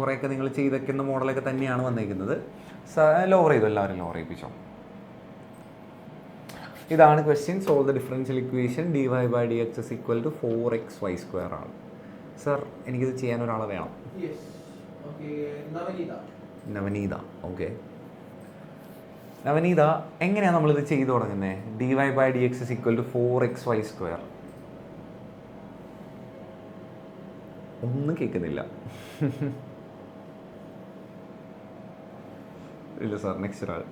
കുറേയൊക്കെ നിങ്ങൾ ചെയ്തേക്കുന്ന മോഡലൊക്കെ തന്നെയാണ് വന്നിരിക്കുന്നത്. ലോവർ ചെയ്തു, എല്ലാവരും ലോവർ ചെയ്യിപ്പിച്ചോ. ഇതാണ് question. Solve the differential equation dy/dx is equal to 4xy² ആണ്. സർ എനിക്കിത് ചെയ്യാൻ ഒരാളെ വേണം. നവനീത. ഓക്കെ, നവനീത, എങ്ങനെയാണ് നമ്മളിത് ചെയ്തു തുടങ്ങുന്നത്? dy/dx is equal to 4xy². ഒന്നും കേൾക്കുന്നില്ല. ഇല്ല സാർ, നെക്സ്റ്റ് ഒരാൾ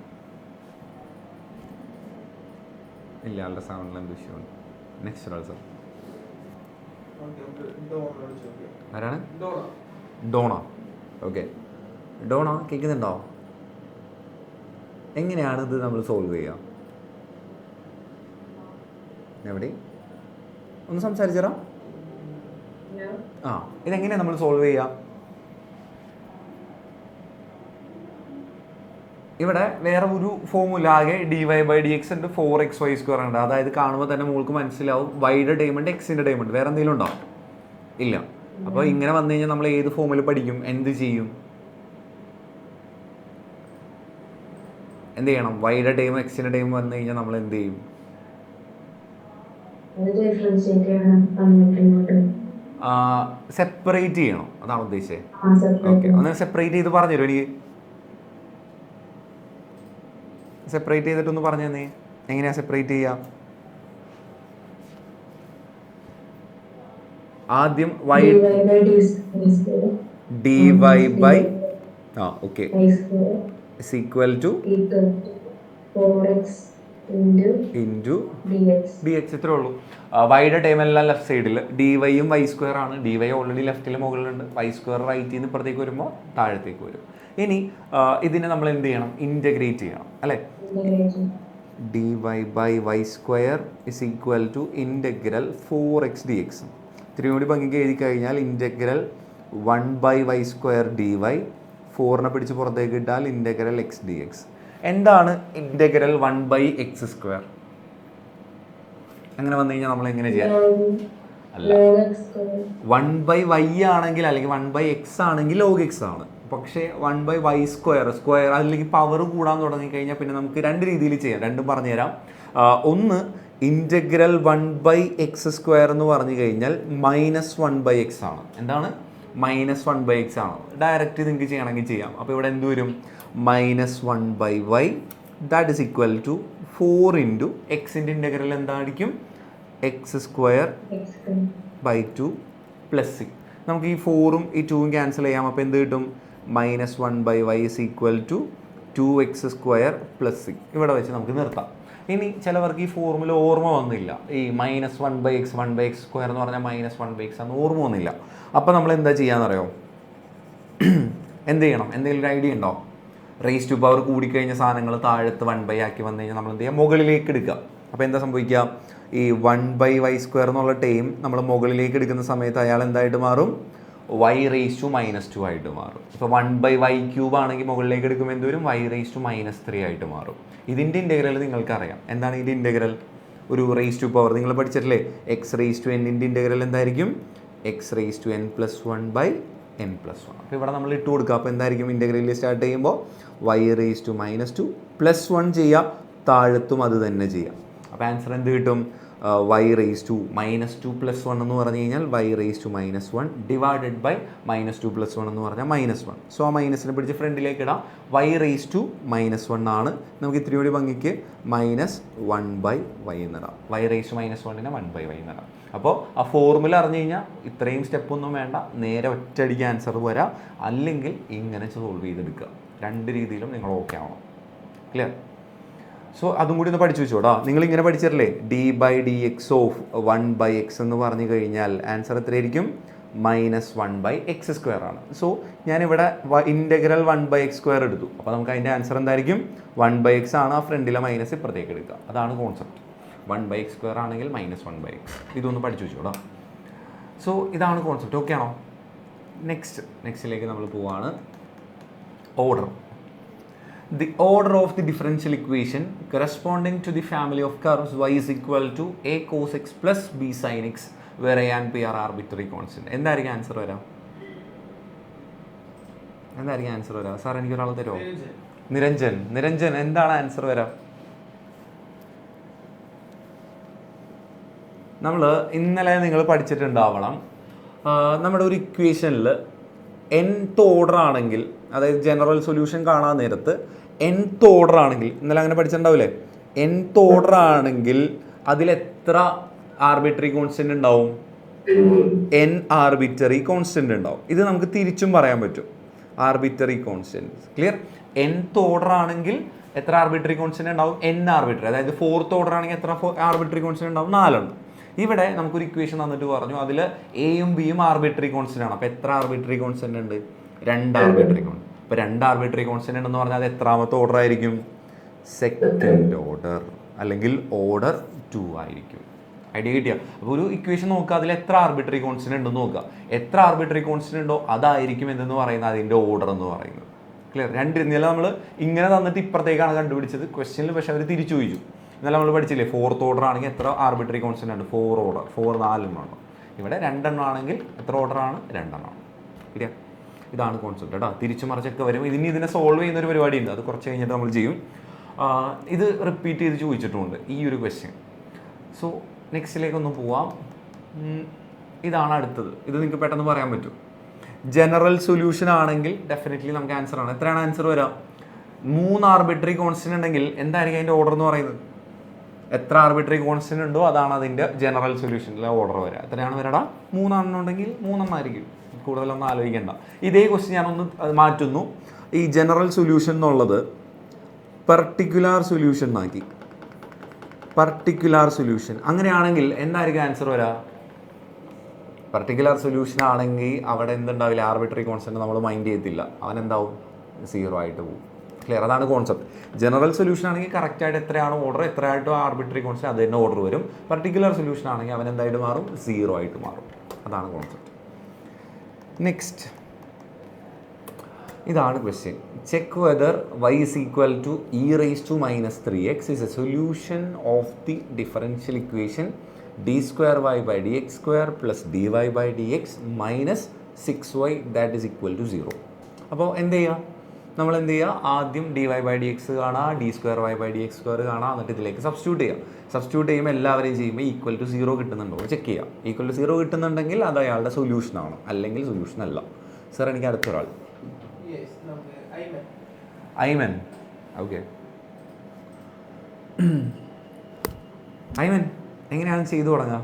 ഇല്ല, ആളുടെ സൗണ്ടിൽ എന്ത് വിഷയമുണ്ട്. നെക്സ്റ്റ് ഒരാൾ സാർ. ആരാണ്? ഡോണ. ഓക്കെ, ഡോണ കേൾക്കുന്നുണ്ടോ? എങ്ങനെയാണ് ഇത് നമ്മൾ സോൾവ് ചെയ്യുക? എവിടെ ഒന്ന് സംസാരിച്ചോ. ഇതെങ്ങനെയാണ് നമ്മൾ സോൾവ് ചെയ്യുക? ഇവിടെ വേറെ ഒരു ഫോമുല, ആകെ dy/dx ഉണ്ട്, 4xy² ഉണ്ട്. അതായത് കാണുമ്പോൾ തന്നെ മോൾക്ക് മനസ്സിലാവും വൈയുടെ ടൈം ഉണ്ട്, എക്സിൻ്റെ ടൈം ഉണ്ട്. വേറെ എന്തെങ്കിലും ഉണ്ടോ? ഇല്ല. അപ്പോൾ ഇങ്ങനെ വന്നു കഴിഞ്ഞാൽ നമ്മൾ ഏത് ഫോമിൽ പഠിക്കും? എന്ത് ചെയ്യും? എന്ത് ചെയ്യണം? വൈയുടെ ടൈം എക്സിൻ്റെ ടൈം വന്നു കഴിഞ്ഞാൽ നമ്മൾ എന്ത് ചെയ്യും? സെപ്പറേറ്റ് ചെയ്യണം, അതാണ് ഉദ്ദേശിച്ചത്. ഓക്കെ, ഒന്ന് സെപ്പറേറ്റ് ചെയ്ത് പറഞ്ഞു തരുമോ എനിക്ക്? സെപ്പറേറ്റ് ചെയ്തിട്ടൊന്ന് പറഞ്ഞു തന്നെ, എങ്ങനെയാ സെപ്പറേറ്റ് ചെയ്യുക? ആദ്യം y dy okay is equal to 4x into dx. ഇത്രേ ഉള്ളൂ. വൈയുടെ ടൈം എല്ലാം ലെഫ്റ്റ് സൈഡിൽ, ഡിവൈയും y² ആണ്. ഡിവൈ ഓൾറെഡി ലെഫ്റ്റിൽ മുകളിലുണ്ട്, y² റൈറ്റിൽ നിന്ന് ഇപ്പുറത്തേക്ക് വരുമ്പോൾ താഴത്തേക്ക് വരും. ഇനി ഇതിനെ നമ്മൾ എന്ത് ചെയ്യണം? ഇൻ്റഗ്രേറ്റ് ചെയ്യണം, അല്ലേ? dy/y² is equal to integral 4x dx. ഇത്തിരി കൂടി ഭംഗിക്ക് എഴുതി കഴിഞ്ഞാൽ ഇൻ്റഗ്രൽ 1/y² dy, 4നെ പിടിച്ച് പുറത്തേക്ക് ഇട്ടാൽ ഇൻ്റഗ്രൽ x dx. എന്താണ് ഇൻ്റഗ്രൽ 1/x²? അങ്ങനെ വന്നു കഴിഞ്ഞാൽ നമ്മൾ എങ്ങനെ ചെയ്യാം? അല്ല, 1/y ആണെങ്കിൽ അല്ലെങ്കിൽ 1/x ആണെങ്കിൽ log x ആണ്. പക്ഷേ 1/y² അല്ലെങ്കിൽ പവർ കൂടാൻ തുടങ്ങിക്കഴിഞ്ഞാൽ പിന്നെ നമുക്ക് രണ്ട് രീതിയിൽ ചെയ്യാം. രണ്ടും പറഞ്ഞുതരാം. ഒന്ന്, ഇൻ്റഗ്രൽ 1/x² എന്ന് പറഞ്ഞു കഴിഞ്ഞാൽ -1/x ആണ്. എന്താണ്? -1/x ആണ്. ഡയറക്റ്റ് നിങ്ങൾക്ക് ചെയ്യണമെങ്കിൽ ചെയ്യാം. അപ്പോൾ ഇവിടെ എന്ത് വരും? -1/y that is equal to 4 into എക്സിൻ്റെ ഇൻ്റഗ്രൽ എന്തായിരിക്കും? x²/2 plus c. നമുക്ക് ഈ 4ഉം ഈ 2ഉം ക്യാൻസൽ ചെയ്യാം. അപ്പോൾ എന്ത് കിട്ടും? -1/y is equal to 2x² plus c. ഇവിടെ വെച്ച് നമുക്ക് നിർത്താം. ഇനി ചിലവർക്ക് ഈ ഫോർമുല ഓർമ്മ വന്നില്ല. ഈ -1/x 1/x² എന്ന് പറഞ്ഞാൽ -1/x എന്ന് ഓർമ്മ വന്നില്ല. അപ്പോൾ നമ്മൾ എന്താ ചെയ്യാന്നറിയോ? എന്ത് ചെയ്യണം? എന്തെങ്കിലും ഒരു ഐഡിയ ഉണ്ടോ? റേസ് ടു പവർ കൂടിക്കഴിഞ്ഞ സാധനങ്ങൾ താഴത്ത് 1/y ആക്കി വന്നു കഴിഞ്ഞാൽ നമ്മൾ എന്ത് ചെയ്യുക? മുകളിലേക്ക് എടുക്കുക. അപ്പോൾ എന്താ സംഭവിക്കുക? ഈ 1/y² എന്നുള്ള ടൈം നമ്മൾ മുകളിലേക്ക് എടുക്കുന്ന സമയത്ത് അയാൾ എന്തായിട്ട് മാറും? y⁻² ആയിട്ട് മാറും. ഇപ്പോൾ 1/y³ ആണെങ്കിൽ മുകളിലേക്ക് എടുക്കുമ്പോൾ എന്ത് വരും? y⁻³ ആയിട്ട് മാറും. ഇതിൻ്റെ ഇൻ്റഗ്രൽ നിങ്ങൾക്കറിയാം. എന്താണ് ഇതിൻ്റെ ഇൻ്റഗ്രൽ? ഒരു റേസ് ടു പവർ നിങ്ങൾ പഠിച്ചിട്ടില്ലേ? x⁻n ഇൻ്റഗ്രൽ എന്തായിരിക്കും? x⁻n+1/n+1. അപ്പോൾ ഇവിടെ നമ്മൾ ഇട്ട് കൊടുക്കുക. അപ്പോൾ എന്തായിരിക്കും ഇൻ്റഗ്രലിൽ സ്റ്റാർട്ട് ചെയ്യുമ്പോൾ? y⁻² +1 ചെയ്യുക, താഴത്തും അത് തന്നെ ചെയ്യാം. അപ്പോൾ ആൻസർ എന്ത് കിട്ടും? y⁻² എന്ന് പറഞ്ഞു കഴിഞ്ഞാൽ y⁻1 ഡിവൈഡഡ് ബൈ -2+1 എന്ന് പറഞ്ഞാൽ -1. സോ ആ മൈനസിനെ പിടിച്ച് ഫ്രണ്ടിലേക്ക് ഇടാം. y⁻1 ആണ്. നമുക്ക് ഇത്തിരി കൂടി ഭംഗിക്ക് -1/y എന്നിടാം. y⁻1നെ 1/y എന്നിടാം. അപ്പോൾ ആ ഫോർമുല അറിഞ്ഞു കഴിഞ്ഞാൽ ഇത്രയും സ്റ്റെപ്പൊന്നും വേണ്ട, നേരെ ഒറ്റയടിക്ക് ആൻസർ വരാം. അല്ലെങ്കിൽ ഇങ്ങനെ സോൾവ് ചെയ്തെടുക്കുക. രണ്ട് രീതിയിലും നിങ്ങൾ ഓക്കെ ആവണം. ക്ലിയർ? സോ അതും കൂടി ഒന്ന് പഠിച്ചു വെച്ചോടാ. നിങ്ങളിങ്ങനെ പഠിച്ചിട്ടില്ലേ? d/dx ഓഫ് 1/x എന്ന് പറഞ്ഞു കഴിഞ്ഞാൽ ആൻസർ എത്രയായിരിക്കും? -1/x² ആണ്. സോ ഞാനിവിടെ ഇൻ്റഗ്രൽ 1/x² എടുത്തു. അപ്പോൾ നമുക്ക് അതിൻ്റെ ആൻസർ എന്തായിരിക്കും? 1/x ആണ്. ആ ഫ്രണ്ടിലെ മൈനസ് ഇപ്പുറത്തേക്ക് എടുക്കുക. അതാണ് കോൺസെപ്റ്റ്. 1/x² ആണെങ്കിൽ -1/x. ഇതൊന്ന് പഠിച്ചു വെച്ചോടാ. സോ ഇതാണ് കോൺസെപ്റ്റ്. ഓക്കെ ആണോ? നെക്സ്റ്റിലേക്ക് നമ്മൾ പോവാണ്. Order. The order of the differential equation corresponding to the family of curves y is equal to a cos x plus b sin x where a and p are arbitrary constant. എന്തായിരിക്കും answer വരാം? എന്തായിരിക്കും answer വരാം? Sir എനിക്കൊരാൾ തരുമോ? നിരഞ്ജൻ. നിരഞ്ജൻ, എന്താണ് answer വരാം? നമ്മൾ ഇന്നലെ നിങ്ങൾ പഠിച്ചിട്ടുണ്ടാവണം, നമ്മുടെ ഒരു ഇക്വേഷനിൽ nth ഓർഡർ ആണെങ്കിൽ, അതായത് ജനറൽ സൊല്യൂഷൻ കാണാൻ നേരത്ത് nth ഓർഡർ ആണെങ്കിൽ, ഇന്നലെ അങ്ങനെ പഠിച്ചിട്ടുണ്ടാവില്ലേ, nth ഓർഡർ ആണെങ്കിൽ അതിലെത്ര ആർബിട്രറി കോൺസ്റ്റന്റ് ഉണ്ടാവും? n ആർബിറ്ററി കോൺസ്റ്റന്റ് ഉണ്ടാവും. ഇത് നമുക്ക് തിരിച്ചും പറയാൻ പറ്റും, arbitrary constant. Clear? nth order ആണെങ്കിൽ എത്ര ആർബിട്രറി കോൺസ്റ്റന്റ് ഉണ്ടാവും? n arbitrary. അതായത് 4th ഓർഡർ ആണെങ്കിൽ എത്ര ആർബിട്രറി കോൺസ്റ്റന്റ് ഉണ്ടാവും? 4 ഉണ്ട്. ഇവിടെ നമുക്കൊരു ഇക്വേഷൻ തന്നിട്ട് പറഞ്ഞു അതിൽ എയും ബിയും ആർബിട്രറി കോൺസ്റ്റന്റ് ആണ്. അപ്പോൾ എത്ര ആർബിട്രറി കോൺസ്റ്റന്റ് ഉണ്ട്? 2 ആർബിട്രറി കോൺസ്റ്റന്റ്. അപ്പോൾ 2 ആർബിട്രറി കോൺസ്റ്റന്റ് ഉണ്ടെന്ന് പറഞ്ഞാൽ അത് എത്രാമത്തെ ഓർഡർ ആയിരിക്കും? സെക്കൻഡ് ഓർഡർ അല്ലെങ്കിൽ ഓർഡർ 2 ആയിരിക്കും. ഐഡിയ കിട്ടിയ? അപ്പോൾ ഒരു ഇക്വേഷൻ നോക്കുക, അതിൽ എത്ര ആർബിട്രറി കോൺസ്റ്റന്റ് ഉണ്ടെന്ന് നോക്കുക. എത്ര ആർബിട്രറി കോൺസ്റ്റന്റ് ഉണ്ടോ അതായിരിക്കും എന്തെന്ന് പറയുന്നത് അതിൻ്റെ ഓർഡർ എന്ന് പറയുന്നത്. ക്ലിയർ? ഇന്നലെ നമ്മൾ ഇങ്ങനെ തന്നിട്ട് ഇപ്പുറത്തേക്കാണ് കണ്ടുപിടിച്ചത് ക്വസ്റ്റ്യനിൽ, പക്ഷേ അവർ തിരിച്ചു ചോദിച്ചു. ഇന്നലെ നമ്മൾ പഠിച്ചില്ലേ, 4th ഓർഡർ ആണെങ്കിൽ എത്ര ആർബിട്രറി കോൺസ്റ്റന്റ് ഉണ്ട്? 4 ഓർഡർ. 4 4 എണ്ണം. ഇവിടെ 2 എണ്ണം ആണെങ്കിൽ എത്ര ഓർഡർ ആണ്? 2 എണ്ണം. ശരിയാ? ഇതാണ് കോൺസെപ്റ്റ് കേട്ടോ. തിരിച്ചു മറിച്ചൊക്കെ വരും. ഇതിനെ സോൾവ് ചെയ്യുന്ന ഒരു പരിപാടി ഉണ്ട്, അത് കുറച്ച് കഴിഞ്ഞിട്ട് നമ്മൾ ചെയ്യും. ഇത് റിപ്പീറ്റ് ചെയ്ത് ചോദിച്ചിട്ടുമുണ്ട് ഈ ഒരു ക്വസ്റ്റ്യൻ. സോ നെക്സ്റ്റിലേക്കൊന്ന് പോവാം. ഇതാണ് അടുത്തത്. ഇത് നിങ്ങൾക്ക് പെട്ടെന്ന് പറയാൻ പറ്റും. ജനറൽ സൊല്യൂഷൻ ആണെങ്കിൽ ഡെഫിനറ്റ്ലി നമുക്ക് ആൻസർ ആണ്. എത്രയാണ് ആൻസർ വരാം? 3 ആർബിട്രറി കോൺസ്റ്റന്റ് ഉണ്ടെങ്കിൽ എന്തായിരിക്കും അതിൻ്റെ ഓർഡർ എന്ന് പറയുന്നത്? എത്ര ആർബിട്രറി കോൺസ്റ്റന്റ് ഉണ്ടോ അതാണ് അതിൻ്റെ ജനറൽ സൊല്യൂഷനിലെ ഓർഡർ വരിക. എത്രയാണ് വരടാ? 3 എണ്ണം ഉണ്ടെങ്കിൽ 3 എണ്ണമായിരിക്കും. കൂടുതലൊന്നും ആലോചിക്കേണ്ട. ഇതേ ക്വസ്റ്റ്യൻ ഞാനൊന്ന് മാറ്റുന്നു. ഈ ജനറൽ സൊല്യൂഷൻ എന്നുള്ളത് പർട്ടിക്കുലർ സൊല്യൂഷൻ ആക്കി. പർട്ടിക്കുലർ സൊല്യൂഷൻ അങ്ങനെയാണെങ്കിൽ എന്തായിരിക്കും ആൻസർ വരിക? പർട്ടിക്കുലർ സൊല്യൂഷൻ ആണെങ്കിൽ അവിടെ എന്തുണ്ടാവില്ല? ആർബിട്രറി കോൺസ്റ്റന്റ് നമ്മൾ മൈൻഡ് ചെയ്യത്തില്ല. അവൻ എന്താവും? 0 ആയിട്ട് പോകും. ക്ലിയർ? അതാണ് കോൺസെപ്റ്റ്. ജനറൽ സൊല്യൂഷൻ ആണെങ്കിൽ കറക്റ്റായിട്ട് എത്രയാണ് ഓർഡർ, എത്രയായിട്ട് ആർബിട്രറി കോൺസ്റ്റന്റ് അത് തന്നെ ഓർഡർ വരും. പർട്ടിക്കുലർ സൊല്യൂഷൻ ആണെങ്കിൽ അവൻ എന്തായിട്ട് മാറും? 0 ആയിട്ട് മാറും. അതാണ് കോൺസെപ്റ്റ്. നെക്സ്റ്റ്, ഇതാണ് question. Check whether y is equal to e raised to minus 3x is a solution of the differential equation d square y by dx square plus dy by dx minus 6y that is equal to 0. അപ്പോൾ എന്ത് ചെയ്യുക? നമ്മൾ എന്ത് ചെയ്യുക? ആദ്യം dy by dx കാണാം, d square y by dx square കാണാം, എന്നിട്ട് ഇതിലേക്ക് സബ്സ്റ്റിറ്റ്യൂട്ട് ചെയ്യാം. സബ്സ്റ്റിറ്റ്യൂട്ട് ചെയ്യുമ്പോൾ എല്ലാവരെയും ചെയ്യുമ്പോൾ ഈക്വൽ ടു 0 കിട്ടുന്നുണ്ടോ ചെക്ക് ചെയ്യാം. ഈക്വൽ ടു 0 കിട്ടുന്നുണ്ടെങ്കിൽ അത് അയാളുടെ സൊല്യൂഷനാണ്, അല്ലെങ്കിൽ സൊല്യൂഷൻ അല്ല. സാർ എനിക്ക് അടുത്തൊരാൾ. ഐമൻ. ഓക്കെ, ഐമൻ എങ്ങനെയാണ് ചെയ്തു തുടങ്ങുക?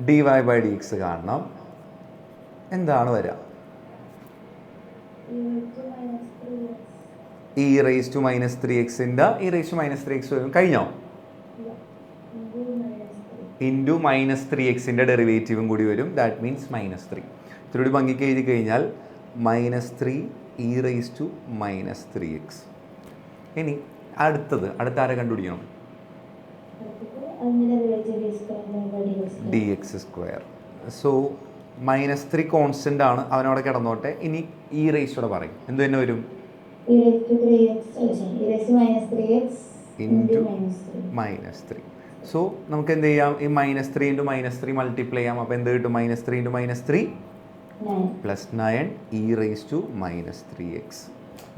dy by dx കാണണം. എന്താണ് വരിക? e raised to minus 3x-ൻ്റെ e raised to minus 3x വരും. കഴിഞ്ഞോ? ഇൻറ്റു മൈനസ് 3x-ൻ്റെ ഡെറിവേറ്റീവും കൂടി വരും. That means -3. ഇത്തിരി ഭംഗിക്ക് എഴുതി കഴിഞ്ഞാൽ -3 e raised to minus 3x. ഇനി അടുത്ത ആരെ കണ്ടുപിടിക്കണം? dx square. സോ -3 കോൺസ്റ്റന്റ് ആണ്, അവനവിടെ കിടന്നോട്ടെ. ഇനി e raised കൂടെ പറയും. എന്ത് തന്നെ വരും? ഇൻറ്റു -3. സോ നമുക്ക് എന്ത് ചെയ്യാം? ഈ -3 ഇൻറ്റു -3 മൾട്ടിപ്ലൈ ചെയ്യാം. അപ്പോൾ എന്ത് കിട്ടും? -3 into -3 plus 9 e raised to minus 3x.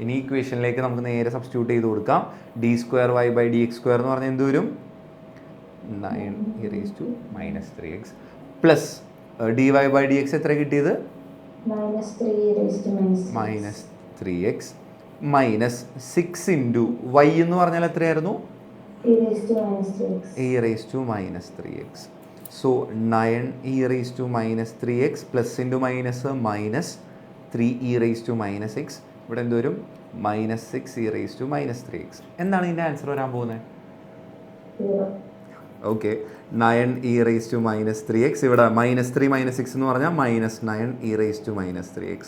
ഇനി ഇക്വേഷനിലേക്ക് നമുക്ക് നേരെ സബ്സ്റ്റിറ്റ്യൂട്ട് ചെയ്ത് കൊടുക്കാം. d square y by dx square എന്ന് പറഞ്ഞാൽ എന്ത് വരും? 9 e raised to minus 3x plus dy by dx എത്ര കിട്ടിയത്? minus 3x minus 6 into y എന്ന് പറഞ്ഞാൽ എത്രയായിരുന്നു? e raised to minus 3x. So 9 e raised to minus 3x plus into minus minus 3 e raised to minus x. ഇവിടെ എന്ത് വരും? -6 e raised to minus 3x. എന്താണ് ഇതിൻ്റെ ആൻസർ വരാൻ പോകുന്നത്? Okay, 9 e raised to minus 3x. ഇവിടെ -3 -6 എന്ന് പറഞ്ഞാൽ -9 e raised to minus 3x.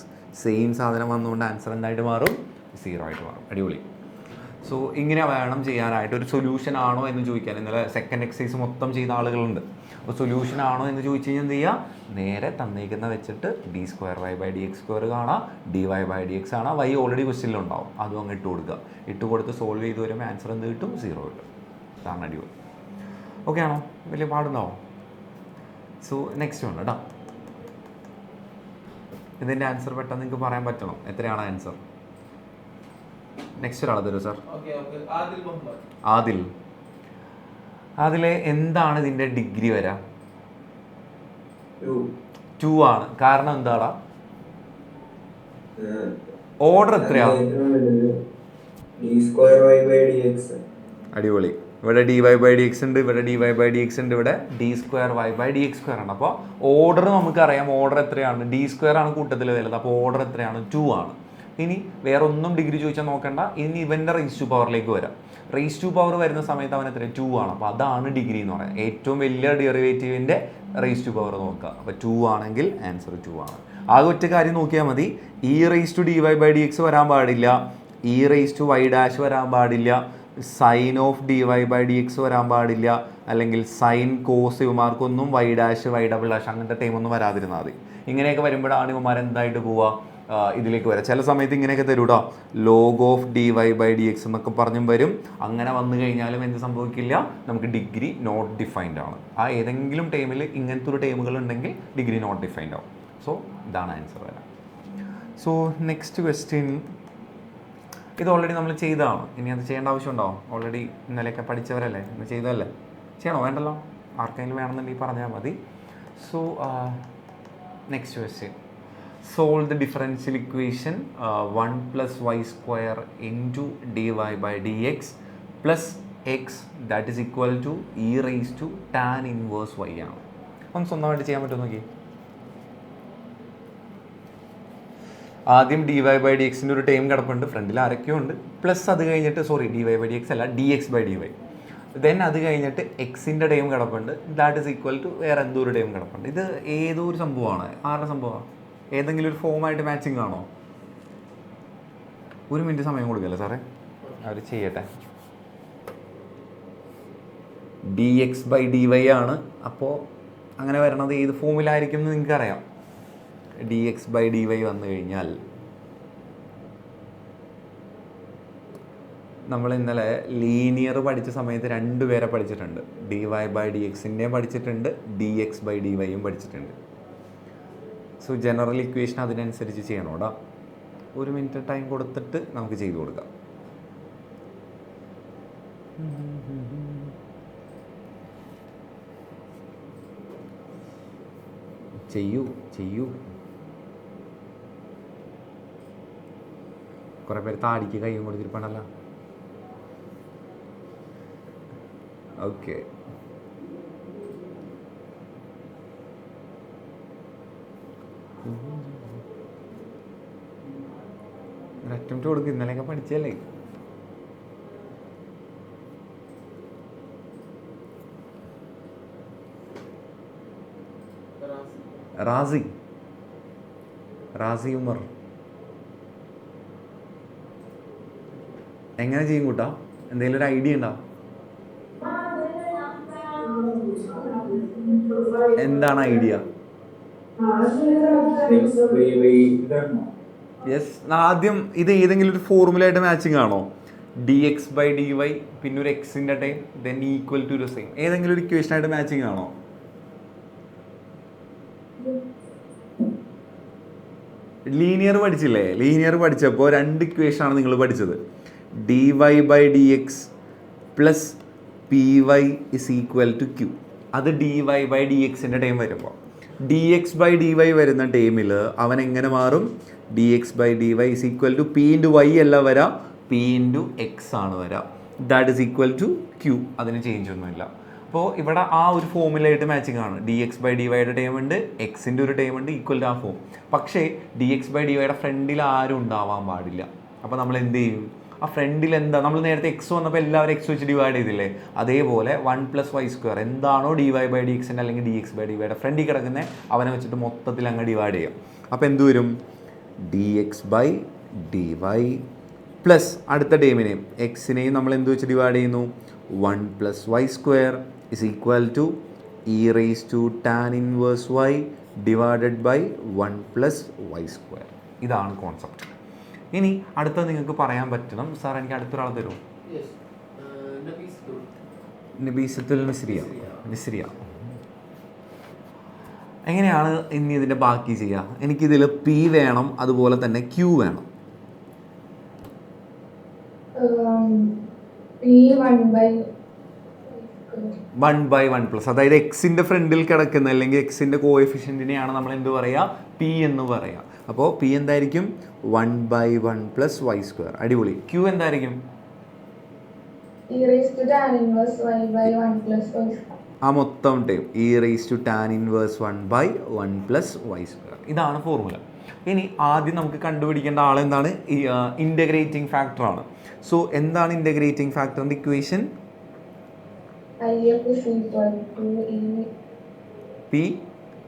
Same സാധനം വന്നുകൊണ്ട് ആൻസർ എന്തായിട്ട് മാറും? 0 ആയിട്ട് മാറും. അടിപൊളി. സോ ഇങ്ങനെ വേണം ചെയ്യാനായിട്ട്. ഒരു സൊല്യൂഷൻ ആണോ എന്ന് ചോദിക്കാൻ ഇന്നലെ സെക്കൻഡ് എക്സസൈസ് മൊത്തം ചെയ്ത ആളുകളുണ്ട്. അപ്പോൾ സൊല്യൂഷൻ ആണോ എന്ന് ചോദിച്ചു കഴിഞ്ഞാൽ എന്ത് ചെയ്യുക? നേരെ തന്നേക്കുന്ന വെച്ചിട്ട് d square y by dx square കാണാം, dy by dx ആണ്. y ഓൾറെഡി ക്വസ്റ്റ്യനിലുണ്ടാവും, അതും അങ്ങ് ഇട്ട് കൊടുക്കുക. ഇട്ട് കൊടുത്ത് സോൾവ് ചെയ്ത് വരുമ്പോൾ ആൻസർ എന്ത് കിട്ടും? 0 കിട്ടും. ഇതാണ് അടിപൊളി. ഓക്കെ ആണോ? വലിയ പാടുണ്ടാവും. സോ നെക്സ്റ്റ് ഉണ്ട് കേട്ടോ. ഇതിൻ്റെ ആൻസർ പെട്ടെന്ന് നിങ്ങൾക്ക് പറയാൻ പറ്റണം. എത്രയാണ് ആൻസർ? നെക്സ്റ്റ് ഒരാൾ തരൂ സാർ. അതിലെ എന്താണ് ഇതിൻ്റെ ഡിഗ്രി വരാ? 2 ആണ്. കാരണം എന്താടാ? ഓർഡർ എത്രയാണ്? അടിപൊളി. ഇവിടെ dy/dx ഉണ്ട്, ഇവിടെ dy/dx ഉണ്ട്, ഇവിടെ d²y/dx² ആണ്. അപ്പോൾ ഓർഡർ നമുക്കറിയാം. ഓർഡർ എത്രയാണ്? d² ആണ് കൂട്ടത്തിൽ വരുന്നത്. അപ്പോൾ ഓർഡർ എത്രയാണ്? 2 ആണ്. ഇനി വേറെ ഒന്നും ഡിഗ്രി ചോദിച്ചാൽ നോക്കണ്ട. ഇനി ഇവൻ്റെ റേസ് ടു പവറിലേക്ക് വരാം. റേസ് ടു പവർ വരുന്ന സമയത്ത് അവൻ എത്ര? 2 ആണ്. അപ്പോൾ അതാണ് ഡിഗ്രി എന്ന് പറയുന്നത്. ഏറ്റവും വലിയ ഡെറിവേറ്റീവിൻ്റെ റേസ് ടു പവർ നോക്കുക. അപ്പോൾ 2 ആണെങ്കിൽ ആൻസർ 2 ആണ്. ആകെ ഒറ്റ കാര്യം നോക്കിയാൽ മതി. e റേസ് ടു dy/dx വരാൻ പാടില്ല, e raise to y dash വരാൻ പാടില്ല, സൈൻ ഓഫ് dy/dx വരാൻ പാടില്ല, അല്ലെങ്കിൽ സൈൻ കോസ് ഇവമാർക്കൊന്നും y dash y double dash അങ്ങനത്തെ ടൈമൊന്നും വരാതിരുന്നാൽ മതി. ഇങ്ങനെയൊക്കെ വരുമ്പോഴാണ് ഇവന്മാർ എന്തായിട്ട് പോവുക? ഇതിലേക്ക് വരാം. ചില സമയത്ത് ഇങ്ങനെയൊക്കെ തരൂടാ, ലോഗ് ഓഫ് dy/dx എന്നൊക്കെ പറഞ്ഞും വരും. അങ്ങനെ വന്നു കഴിഞ്ഞാലും എന്ത് സംഭവിക്കില്ല? നമുക്ക് ഡിഗ്രി നോട്ട് ഡിഫൈൻഡ് ആണ്. ആ ഏതെങ്കിലും ടൈമിൽ ഇങ്ങനത്തെ ഒരു ടൈമുകൾ ഉണ്ടെങ്കിൽ ഡിഗ്രി നോട്ട് ഡിഫൈൻഡ് ആവും. സോ ഇതാണ് ആൻസർ വരാം. സോ നെക്സ്റ്റ് ക്വസ്റ്റ്യൻ, ഇത് ഓൾറെഡി നമ്മൾ ചെയ്തതാണ്. ഇനി അത് ചെയ്യേണ്ട ആവശ്യമുണ്ടോ? ഓൾറെഡി ഇന്നലെയൊക്കെ പഠിച്ചവരല്ലേ, ഇന്ന് ചെയ്തതല്ലേ? ചെയ്യണോ? വേണ്ടല്ലോ. ആർക്കെങ്കിലും വേണമെന്നുണ്ടെങ്കിൽ പറഞ്ഞാൽ മതി. So next question, solve the differential equation 1 plus y² into dy/dx plus x that is equal to e raised to tan inverse y ആണ്. ഒന്ന് സ്വന്തമായിട്ട് ചെയ്യാൻ പറ്റുമോ നോക്കി. ആദ്യം dy/dxൻ്റെ ഒരു ടൈം കിടപ്പുണ്ട്, ഫ്രണ്ടിൽ ആരൊക്കെയോ ഉണ്ട്. പ്ലസ് അത് കഴിഞ്ഞിട്ട് dy/dx അല്ല dx/dy. ദെൻ അത് കഴിഞ്ഞിട്ട് എക്സിൻ്റെ ടൈം കിടപ്പുണ്ട്, ദാറ്റ് ഇസ് ഈക്വൽ ടു വേറെ എന്തോ ഒരു ടൈം കിടപ്പുണ്ട്. ഇത് ഏതോ ഒരു സംഭവമാണ്. ആരുടെ സംഭവമാണ്? ഏതെങ്കിലും ഒരു ഫോമായിട്ട് മാച്ചിങ് ആണോ? ഒരു മിനിറ്റ് സമയം കൊടുക്കല്ലേ സാറേ, അവർ ചെയ്യട്ടെ. dx/dy ആണ്. അപ്പോൾ അങ്ങനെ വരണത് ഏത് ഫോമിലായിരിക്കും എന്ന് നിങ്ങൾക്കറിയാം. dx/dy വന്നു കഴിഞ്ഞാൽ നമ്മൾ ഇന്നലെ ലീനിയർ പഠിച്ച സമയത്ത് 2 പേരെ പഠിച്ചിട്ടുണ്ട്. dy/dxൻ്റെയും പഠിച്ചിട്ടുണ്ട്, dx/dy പഠിച്ചിട്ടുണ്ട്. സോ ജനറൽ ഇക്വേഷൻ അതിനനുസരിച്ച് ചെയ്യണോടാ. ഒരു മിനിറ്റ് ടൈം കൊടുത്തിട്ട് നമുക്ക് ചെയ്തു കൊടുക്കാം. ചെയ്യൂ. കുറേ പേര് താടിക്ക് കൈയും കൊടുത്തിരിപ്പണല്ലോ. ഓക്കെ, അറ്റംപ്റ്റ് കൊടുക്കും. ഇന്നലെയൊക്കെ പഠിച്ചല്ലേ. റാസി ഉമർ എങ്ങനെ ചെയ്യും കൂട്ടാ? എന്തെങ്കിലും ഒരു ഐഡിയ ഉണ്ടോ? എന്താണ് ഐഡിയ? യെസ്, ആദ്യം ഇത് ഏതെങ്കിലും ഒരു ഫോർമുലയായിട്ട് മാച്ചിങ് ആണോ? dx/dy പിന്നെ ഒരു എക്സിൻ്റെ ടൈം ദെൻ ഈക്വൽ ടു ഒരു സെയിം ഏതെങ്കിലും ഒരു ഇക്വേഷനായിട്ട് മാച്ചിങ് ആണോ? ലീനിയർ പഠിച്ചില്ലേ? ലീനിയർ പഠിച്ചപ്പോൾ 2 ഇക്വേഷനാണ് നിങ്ങൾ പഠിച്ചത്. dy/dx plus py is equal to q. അത് dy/dxൻ്റെ ടൈം വരുമ്പോൾ dx/dy വരുന്ന ടൈമിൽ അവൻ എങ്ങനെ മാറും? dx/dy is equal to p into y അല്ല വരാം, p ഇൻറ്റു x ആണ് വരാം. That is equal to q. അതിന് ചേഞ്ച് ഒന്നുമില്ല. അപ്പോൾ ഇവിടെ ആ ഒരു ഫോമിലായിട്ട് മാച്ചിങ് ആണ്. dx/dyയുടെ ടൈം ഉണ്ട്, എക്സിൻ്റെ ഒരു ടൈം ഉണ്ട്, ഈക്വൽ ടു ആ ഫോം. പക്ഷേ dx/dyയുടെ ഫ്രണ്ടിൽ ആരും ഉണ്ടാവാൻ പാടില്ല. അപ്പോൾ നമ്മൾ എന്ത് ചെയ്യും? ആ ഫ്രണ്ടിൽ എന്താ, നമ്മൾ നേരത്തെ എക്സ് വന്നപ്പോൾ എല്ലാവരും എക്സ് വെച്ച് ഡിവൈഡ് ചെയ്തില്ലേ? അതേപോലെ 1 + y² എന്താണോ dy/dxൻ്റെ അല്ലെങ്കിൽ dx/dyയുടെ ഫ്രണ്ടിൽ കിടക്കുന്നത് അവനെ വെച്ചിട്ട് മൊത്തത്തിൽ അങ്ങ് ഡിവൈഡ് ചെയ്യാം. അപ്പോൾ എന്ത് വരും? dx/dy പ്ലസ് അടുത്ത ടൈമിനെയും എക്സിനെയും നമ്മൾ എന്ത് വെച്ച് ഡിവൈഡ് ചെയ്യുന്നു? 1 + y² is equal to e raise to tan inverse y divided by 1 + y². ഇതാണ് കോൺസെപ്റ്റ്. ഇനി അടുത്ത നിങ്ങൾക്ക് പറയാൻ പറ്റണം, സാർ എനിക്ക് അടുത്തൊരാൾ തരുമോ? നബീസത്തുൽ മിസ്രിയ. എങ്ങനെയാണ് ഇനി ഇതിൻ്റെ ബാക്കി ചെയ്യുക? എനിക്കിതിൽ പി വേണം, അതുപോലെ തന്നെ ക്യൂ വേണം. വൺ ബൈ വൺ പ്ലസ്, അതായത് എക്സിൻ്റെ ഫ്രണ്ടിൽ കിടക്കുന്ന അല്ലെങ്കിൽ എക്സിൻ്റെ കോഎഫിഷ്യൻറ്റിനെയാണ് നമ്മൾ എന്ത് പറയുക? പി എന്ന് പറയുക. അപ്പോൾ പി എന്തായിരിക്കും? 1/1 + y². അടിപൊളി. ക്യൂ എന്തായിരിക്കും? ആ മൊത്തം ടൈം e⁻tan 1/1 + y². ഇതാണ് ഫോർമുല. ഇനി ആദ്യം നമുക്ക് കണ്ടുപിടിക്കേണ്ട ആളെന്താണ്? ഇൻ്റഗ്രേറ്റിംഗ് ഫാക്ടറാണ്. സോ എന്താണ് ഇൻ്റഗ്രേറ്റിംഗ് ഫാക്ടറിൻ്റെ ഇക്വേഷൻ? പി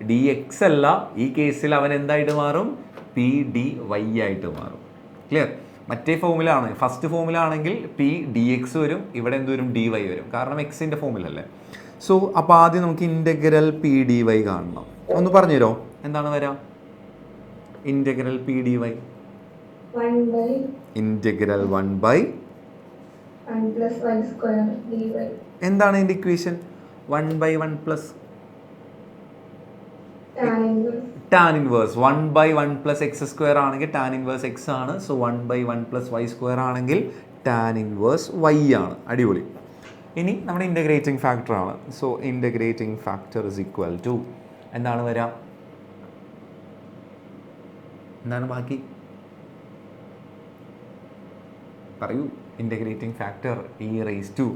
ഡി എക്സ് അല്ല, ഈ കേസിൽ അവൻ എന്തായിട്ട് മാറും? പി ഡി വൈ ആയിട്ട് മാറും. ക്ലിയർ? മറ്റേ ഫോമിലാണ്, ഫസ്റ്റ് ഫോമിലാണെങ്കിൽ പി ഡി എക്സ് വരും, ഇവിടെ എന്ത് വരും? ഡി വൈ വരും, കാരണം എക്സിൻ്റെ ഫോമിലല്ലേ. സോ അപ്പോൾ ആദ്യം നമുക്ക് ഇൻ്റഗ്രൽ പി ഡി വൈ കാണണം. ഒന്ന് പറഞ്ഞുതരോ എന്താണ് വരാം? Integral P D Y integral 1/1 + y² dy. എന്താണ് ഇതിൻ്റെ equation? 1/1 plus tan inverse 1/1 + x² ആണെങ്കിൽ tan ഇൻവേഴ്സ് x ആണ്. സോ 1/1 + y² ആണെങ്കിൽ tan ഇൻവേഴ്സ് y ആണ്. അടിപൊളി. ഇനി നമ്മുടെ ഇൻ്റഗ്രേറ്റിംഗ് ഫാക്ടർ ആണ്. So integrating factor is equal to എന്താണ് വരിക? എന്താണ് ബാക്കി പറയൂ? ഇൻ്റഗ്രേറ്റിംഗ് ഫാക്ടർ e⁻,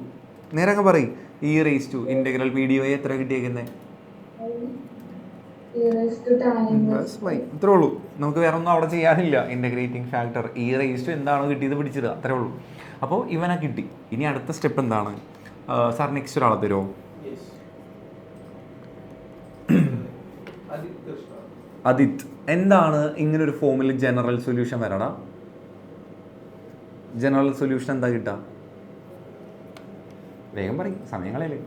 നേരെ അങ്ങ് പറയും, e⁻. Integral P D Y എത്ര കിട്ടിയേക്കുന്നത്? അത്രേ ഉള്ളൂ. നമുക്ക് വേറെ ഒന്നും അവിടെ ചെയ്യാനില്ല. ഇൻ്റഗ്രേറ്റിംഗ് ഫാക്ടർ e⁻ എന്താണോ കിട്ടിയത് പിടിച്ചിടുക, അത്രേ ഉള്ളൂ. അപ്പോൾ ഇവനെ കിട്ടി. ഇനി അടുത്ത സ്റ്റെപ്പ് എന്താണ്? സാർ നെക്സ്റ്റ് ഒരാളെ തരുമോ? അദിത്, എന്താണ് ഇങ്ങനൊരു ഫോമിൽ ജനറൽ സൊല്യൂഷൻ വരണം? ജനറൽ സൊല്യൂഷൻ എന്താ കിട്ടുക? വേഗം പറയും, സമയങ്ങളല്ലേ.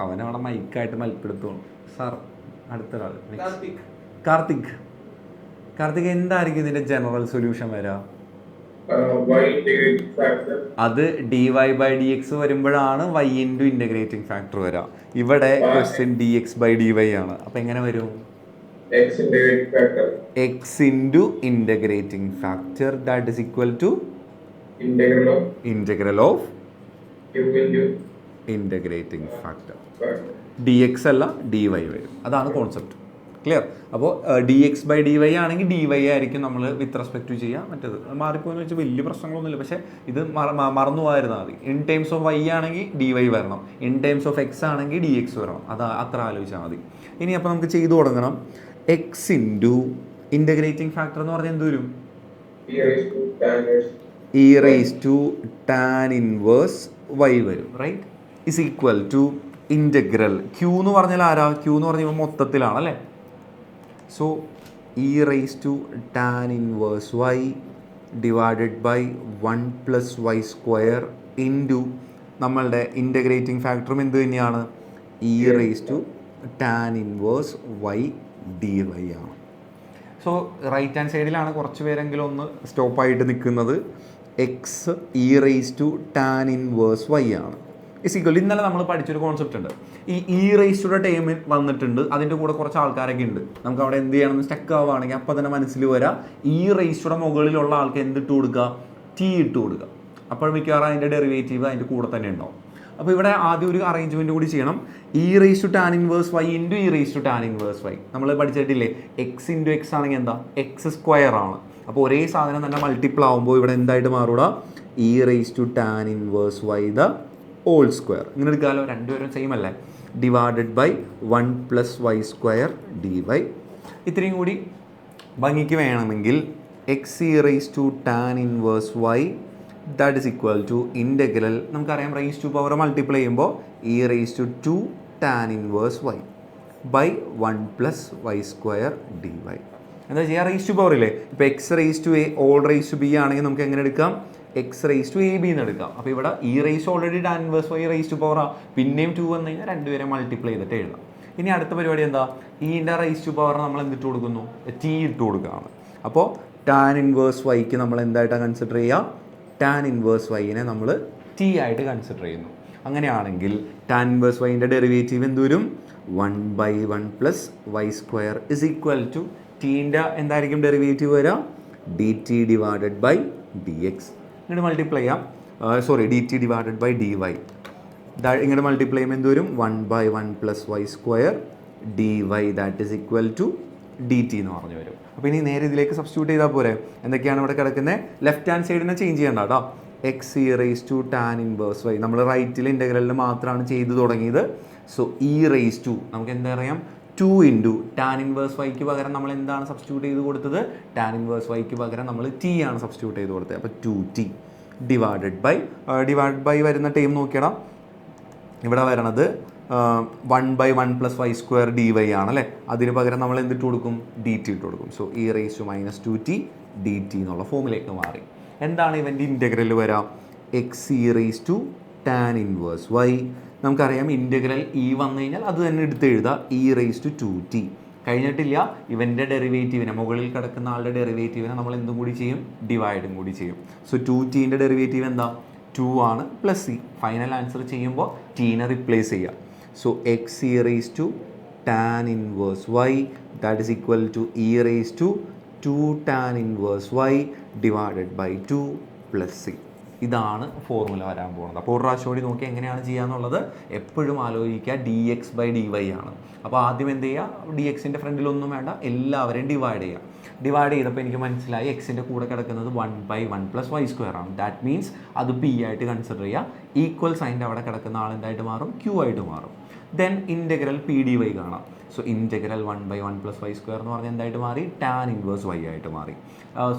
അവനവിടെ മൈക്കായിട്ട് മൽപ്പെടുത്തോണം. സാർ അടുത്തൊരാൾ കാർത്തിക്, എന്തായിരിക്കും ഇതിന്റെ ജനറൽ സൊല്യൂഷൻ വരാ? അത് dy/dx വരുമ്പോഴാണ് y ഇൻറ്റു ഇൻ്റഗ്രേറ്റിംഗ് ഫാക്ടർ വരാ. ഇവിടെ ക്വസ്റ്റ്യൻ dx/dy ആണ്. അപ്പൊ എങ്ങനെ വരും? x into integrating factor that is equal to integral of integrating factor. D X അല്ല ഡി വൈ വരും. അതാണ് കോൺസെപ്റ്റ്. ക്ലിയർ? അപ്പോൾ dx/dy ആണെങ്കിൽ dy ആയിരിക്കും നമ്മൾ വിത്ത് റെസ്പെക്ട് ടു ചെയ്യുക. മറ്റേത് മാറിപ്പോയെന്ന് വെച്ചാൽ വലിയ പ്രശ്നങ്ങളൊന്നുമില്ല, പക്ഷേ ഇത് മറന്നു പോയിരുന്നാൽ മതി. ഇൻ ടേംസ് ഓഫ് y ആണെങ്കിൽ dy വരണം, ഇൻ ടേംസ് ഓഫ് x ആണെങ്കിൽ dx വരണം. അത്ര ആലോചിച്ചാൽ മതി. ഇനി അപ്പോൾ നമുക്ക് ചെയ്തു തുടങ്ങണം. x ഇൻറ്റു ഇൻ്റഗ്രേറ്റിംഗ് ഫാക്ടർ എന്ന് പറഞ്ഞാൽ എന്ത് വരും? e⁻tan 1y വരും. Right? Is equal to integral Q എന്ന് പറഞ്ഞാൽ ആരാ? ക്യൂ എന്ന് പറഞ്ഞാൽ മൊത്തത്തിലാണ് അല്ലേ. So e⁻tan 1y divided by 1 + y² into നമ്മളുടെ ഇൻ്റഗ്രേറ്റിംഗ് ഫാക്ടറും എന്ത് തന്നെയാണ്? e⁻tan 1y dy ആണ്. സോ റൈറ്റ് ഹാൻഡ് സൈഡിലാണ് കുറച്ച് പേരെങ്കിലും ഒന്ന് സ്റ്റോപ്പായിട്ട് നിൽക്കുന്നത്. എക്സ് e⁻tan 1y ആണ്. ഇസ് ഈക്വൽ, ഇന്നലെ നമ്മൾ പഠിച്ചൊരു കോൺസെപ്റ്റ് ഉണ്ട്. ഈ e⁻ ടൈം വന്നിട്ടുണ്ട്, അതിൻ്റെ കൂടെ കുറച്ച് ആൾക്കാരൊക്കെ ഉണ്ട്. നമുക്ക് അവിടെ എന്ത് ചെയ്യണമെന്ന് സ്റ്റക്ക് ആവുകയാണെങ്കിൽ അപ്പോൾ തന്നെ മനസ്സിൽ വരാം e⁻ മുകളിലുള്ള ആൾക്ക് എന്തിട്ട് കൊടുക്കുക? t ഇട്ട് കൊടുക്കുക. അപ്പോൾ മിക്കവാറും അതിൻ്റെ ഡെറിവേറ്റീവ് അതിൻ്റെ കൂടെ തന്നെ ഉണ്ടാവും. അപ്പോൾ ഇവിടെ ആദ്യം ഒരു അറേഞ്ച്മെൻറ്റ് കൂടി ചെയ്യണം. e⁻tan 1y into e⁻tan 1y നമ്മൾ പഠിച്ചിട്ടില്ലേ? എക്സ് ഇൻറ്റു എക്സ് ആണെങ്കിൽ എന്താ? x² ആണ്. അപ്പോൾ ഒരേ സാധനം തന്നെ മൾട്ടിപ്പിൾ ആകുമ്പോൾ ഇവിടെ എന്തായിട്ട് മാറൂടാ? e⁻tan 1y the whole square. ഇങ്ങനെ എടുക്കാമല്ലോ, രണ്ടുപേരും സെയിം അല്ലേ. Divided by 1 + y² dy. ഇത്രയും കൂടി ഭംഗിക്ക് വേണമെങ്കിൽ x e⁻tan 1y that is equal to integral, നമുക്കറിയാം റേസ് ടു പവർ മൾട്ടിപ്ലൈ ചെയ്യുമ്പോൾ e⁻tan 1y by 1 + y² dy. എന്താ ചെയ്യുക? റേസ് ടു പവർ ഇല്ലേ. ഇപ്പോൾ x⁻a whole raise to b ആണെങ്കിൽ നമുക്ക് എങ്ങനെ എടുക്കാം? x⁻ab എന്ന് എടുക്കാം. അപ്പോൾ ഇവിടെ already tan 1y raise to power പിന്നെയും 2 വന്നു കഴിഞ്ഞാൽ രണ്ടുപേരെ മൾട്ടിപ്ലൈ ചെയ്തിട്ട് എഴുതാം. ഇനി അടുത്ത പരിപാടി എന്താ? ഈൻ്റെ റേസ് ടു പവർ നമ്മൾ എന്തിട്ട് കൊടുക്കുന്നു? t ഇട്ട് കൊടുക്കുകയാണ്. അപ്പോൾ tan 1y നമ്മൾ എന്തായിട്ടാണ് കൺസിഡർ ചെയ്യുക? tan 1y നമ്മൾ t ആയിട്ട് കൺസിഡർ ചെയ്യുന്നു. അങ്ങനെയാണെങ്കിൽ ടാൻ ഇൻവേഴ്സ് വൈൻ്റെ ഡെറിവേറ്റീവ് എന്ത് വരും? 1/1 plus Y square is equal to ടീൻ്റെ എന്തായിരിക്കും ഡെറിവേറ്റീവ് വരിക? D T divided by D X. ഇങ്ങനെ മൾട്ടിപ്ലൈ ചെയ്യാം, D T divided by D Y. ഇങ്ങനെ മൾട്ടിപ്ലൈ ചെയ്യുമ്പോൾ എന്ത് വരും? 1/1 plus Y square D Y that is equal to D T എന്ന് പറഞ്ഞു വരും. അപ്പോൾ ഇനി നേരെ ഇതിലേക്ക് സബ്സ്റ്റിറ്റ്യൂട്ട് ചെയ്താൽ പോരെ? എന്തൊക്കെയാണ് ഇവിടെ കിടക്കുന്നത്? ലെഫ്റ്റ് ഹാൻഡ് സൈഡിനെ ചേഞ്ച് ചെയ്യണ്ട കേട്ടോ. X E raise to tan inverse Y നമ്മൾ റൈറ്റിൽ ഇൻ്റഗ്രലിൽ മാത്രമാണ് ചെയ്തു തുടങ്ങിയത്. സോ ഇ റേസ് ടു നമുക്ക് എന്താ അറിയാം? 2 ഇൻറ്റു ടാൻ ഇൻവേഴ്സ് വൈക്ക് പകരം നമ്മൾ എന്താണ് സബ്സ്റ്റിറ്റ്യൂട്ട് ചെയ്ത് കൊടുത്തത്? ടാൻ ഇൻവേഴ്സ് വൈക്ക് പകരം നമ്മൾ ടി ആണ് സബ്സ്റ്റിറ്റ്യൂട്ട് ചെയ്ത് കൊടുത്തത്. അപ്പോൾ 2t ഡിവൈഡഡ് ബൈ വരുന്ന ടൈം നോക്കിയടാം. ഇവിടെ വരണത് 1/1 plus Y square D Y ആണല്ലേ. അതിന് പകരം നമ്മൾ എന്തിട്ട് കൊടുക്കും? ഡി ടി ഇട്ട് കൊടുക്കും. So E raise to minus 2t D T എന്നുള്ള ഫോമിലേക്ക് മാറി. എന്താണ് ഇവൻ്റെ ഇൻ്റഗ്രൽ വരാം? X E raise to tan inverse Y. നമുക്കറിയാം ഇൻ്റഗ്രൽ ഇ വന്നു കഴിഞ്ഞാൽ അത് തന്നെ എടുത്ത് എഴുതുക. ഇ റേസ് ടു 2t കഴിഞ്ഞിട്ടില്ല. ഇവൻ്റെ ഡെറിവേറ്റീവിനെ മുകളിൽ കിടക്കുന്ന ആളുടെ ഡെറിവേറ്റീവിനെ നമ്മൾ എന്തും കൂടി ചെയ്യും? ഡിവൈഡും കൂടി ചെയ്യും. സോ 2tൻ്റെ ഡെറിവേറ്റീവ് എന്താ? 2 ആണ് പ്ലസ് സി. ഫൈനൽ ആൻസർ ചെയ്യുമ്പോൾ ടീനെ റിപ്ലേസ് ചെയ്യുക. So X E raise to tan inverse Y that is equal to E raise to 2 tan inverse Y divided by 2 plus C. ഇതാണ് ഫോർമുല വരാൻ പോകുന്നത്. അപ്പോൾ ഒരു പ്രാവശ്യം കൂടി നോക്കി എങ്ങനെയാണ് ചെയ്യാന്നുള്ളത് എപ്പോഴും ആലോചിക്കുക. D X by D Y ആണ്. അപ്പോൾ ആദ്യം എന്ത് ചെയ്യുക? ഡി എക്സിൻ്റെ ഫ്രണ്ടിലൊന്നും വേണ്ട, എല്ലാവരെയും ഡിവൈഡ് ചെയ്യുക. ഡിവൈഡ് ചെയ്തപ്പോൾ എനിക്ക് മനസ്സിലായി എക്സിൻ്റെ കൂടെ കിടക്കുന്നത് 1/1 പ്ലസ് വൈ സ്ക്വയർ ആണ്. ദാറ്റ് മീൻസ് അത് പി ആയിട്ട് കൺസിഡർ ചെയ്യുക. ഈക്വൽ സൈൻ്റെ അവിടെ കിടക്കുന്ന ആൾ എന്തായിട്ട് മാറും? ക്യൂ ആയിട്ട് മാറും. Then integral P D Y കാണാം. So integral 1/1 plus Y square എന്ന് പറഞ്ഞാൽ എന്തായിട്ട് മാറി? ടാൻ ഇൻവേഴ്സ് വൈ ആയിട്ട് മാറി.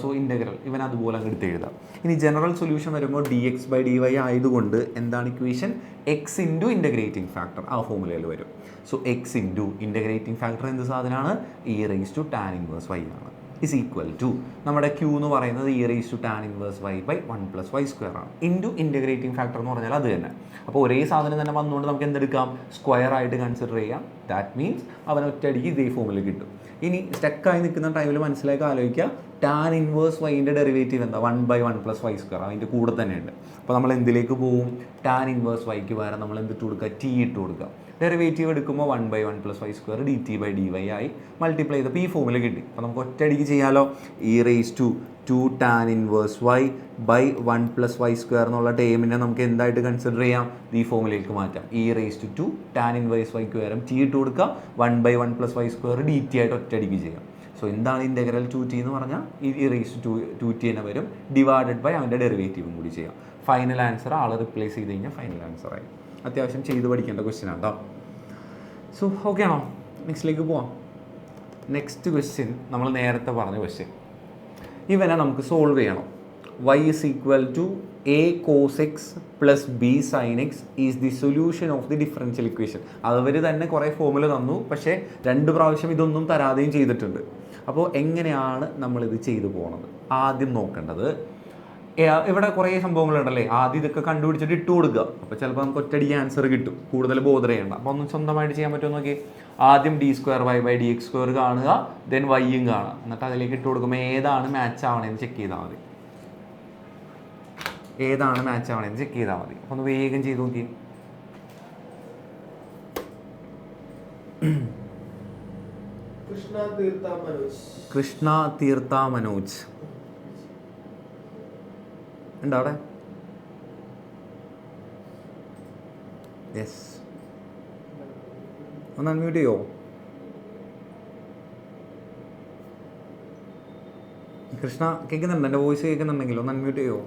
സോ ഇൻ്റഗ്രൽ ഇവൻ അതുപോലെ അങ്ങ് എടുത്ത് എഴുതാം. ഇനി ജനറൽ സൊല്യൂഷൻ വരുമ്പോൾ D X by D Y ആയതുകൊണ്ട് എന്താണ് equation? X into integrating factor ആ ഫോമുലയിൽ വരും. So X into integrating factor എന്ത് സാധനമാണ്? E raise to tan inverse Y ആണ്. ഇസ് ഈക്വൽ ടു നമ്മുടെ ക്യൂ എന്ന് പറയുന്നത് E raise to tan inverse Y by 1 plus Y square ആണ്. ഇൻറ്റു ഇൻ്റഗ്രേറ്റിംഗ് ഫാക്ടർ എന്ന് പറഞ്ഞാൽ അത് തന്നെ. അപ്പോൾ ഒരേ സാധനം തന്നെ വന്നുകൊണ്ട് നമുക്ക് എന്തെടുക്കാം? സ്ക്വയർ ആയിട്ട് കൺസിഡർ ചെയ്യാം. ദാറ്റ് മീൻസ് അവൻ ഒറ്റയടിക്ക് ഇതേ ഫോമിൽ കിട്ടും. ഇനി സ്റ്റക്കായി നിൽക്കുന്ന ടൈമിൽ മനസ്സിലാക്കി ആലോചിക്കുക. ടാൻ ഇൻവേഴ്സ് വൈൻ്റെ ഡെറിവേറ്റീവ് എന്താ? 1/1 പ്ലസ് വൈ സ്ക്വയർ അതിൻ്റെ കൂടെ തന്നെയുണ്ട്. അപ്പോൾ നമ്മൾ എന്തിലേക്ക് പോവും? ടാൻ ഇൻവേഴ്സ് വൈക്ക് പകരം നമ്മൾ എന്തിട്ട് കൊടുക്കുക? ടി ഇട്ട് കൊടുക്കുക. ഡെറിവേറ്റീവ് എടുക്കുമ്പോൾ 1/1 plus Y square D T by D Y ആയി മൾട്ടിപ്ലൈ ചെയ്തപ്പോൾ ഈ ഫോമിൽ കിട്ടി. അപ്പോൾ നമുക്ക് ഒറ്റയടിക്ക് ചെയ്യാലോ. E raise to 2 tan inverse Y by 1 plus Y square എന്നുള്ള ടേമിനെ നമുക്ക് എന്തായിട്ട് കൺസിഡർ ചെയ്യാം? ഈ ഫോമിലേക്ക് മാറ്റാം. E raise to 2 tan inverse വൈക്ക് പകരം ടി ഇട്ട് കൊടുക്കുക. 1/1 plus Y square D T ആയിട്ട് ഒറ്റയടിക്ക് ചെയ്യാം. സോ എന്താണ് ഇൻ്റഗ്രൽ 2t എന്ന് പറഞ്ഞാൽ ഇ റേസ് ടു 2t തന്നെ വരും. ഡിവൈഡഡ് ബൈ അവൻ്റെ ഡെറിവേറ്റീവും കൂടി ചെയ്യാം. ഫൈനൽ ആൻസർ ആൾ റിപ്ലേസ് ചെയ്ത് കഴിഞ്ഞാൽ ഫൈനൽ ആൻസറായി. അത്യാവശ്യം ചെയ്ത് പഠിക്കേണ്ട ക്വസ്റ്റ്യൻ ആണ് കേട്ടോ. സോ ഓക്കെ ആണോ? നെക്സ്റ്റിലേക്ക് പോവാം. നെക്സ്റ്റ് ക്വസ്റ്റ്യൻ നമ്മൾ നേരത്തെ പറഞ്ഞ ക്വസ്റ്റ്യൻ. ഇവനെ നമുക്ക് സോൾവ് ചെയ്യണം. y is equal to a cos x plus b sin x is the solution of the differential equation. അവർ തന്നെ കുറേ ഫോമുല തന്നു, പക്ഷേ 2 പ്രാവശ്യം ഇതൊന്നും തരാതെയും ചെയ്തിട്ടുണ്ട്. അപ്പോൾ എങ്ങനെയാണ് നമ്മളിത് ചെയ്തു പോകുന്നത്? ആദ്യം നോക്കേണ്ടത് ഇവിടെ കുറേ സംഭവങ്ങളുണ്ടല്ലേ. ആദ്യം ഇതൊക്കെ കണ്ടുപിടിച്ചിട്ട് ഇട്ട് കൊടുക്കുക. അപ്പോൾ ചിലപ്പോൾ നമുക്ക് ഒറ്റയടിക്ക് ആൻസർ കിട്ടും. കൂടുതൽ ബോധർ ചെയ്യണ്ട. അപ്പോൾ ഒന്നും സ്വന്തമായിട്ട് ചെയ്യാൻ പറ്റുമോ നോക്കി. ആദ്യം D square Y by D X square കാണുക. ദെൻ വൈയും കാണുക. എന്നിട്ട് അതിലേക്ക് ഇട്ട് കൊടുക്കുമ്പോൾ ഏതാണ് മാച്ച് ആവണേന്ന് ചെക്ക് ചെയ്താൽ മതി. ഏതാണ് മാച്ച് ആവണേന്ന് ചെക്ക് ചെയ്താൽ മതി. അപ്പോൾ ഒന്ന് വേഗം ചെയ്ത് നോക്കി. കൃഷ്ണ തീർത്ഥ മനോജ് ഉണ്ടോ അവിടെ? യെസ്, ഒന്ന് അൺമ്യൂട്ട് ചെയ്യോ? കൃഷ്ണ കേൾക്കുന്നുണ്ട്? എൻ്റെ വോയിസ് കേൾക്കുന്നുണ്ടെങ്കിൽ ഒന്ന് അൺമ്യൂട്ട് ചെയ്യോ?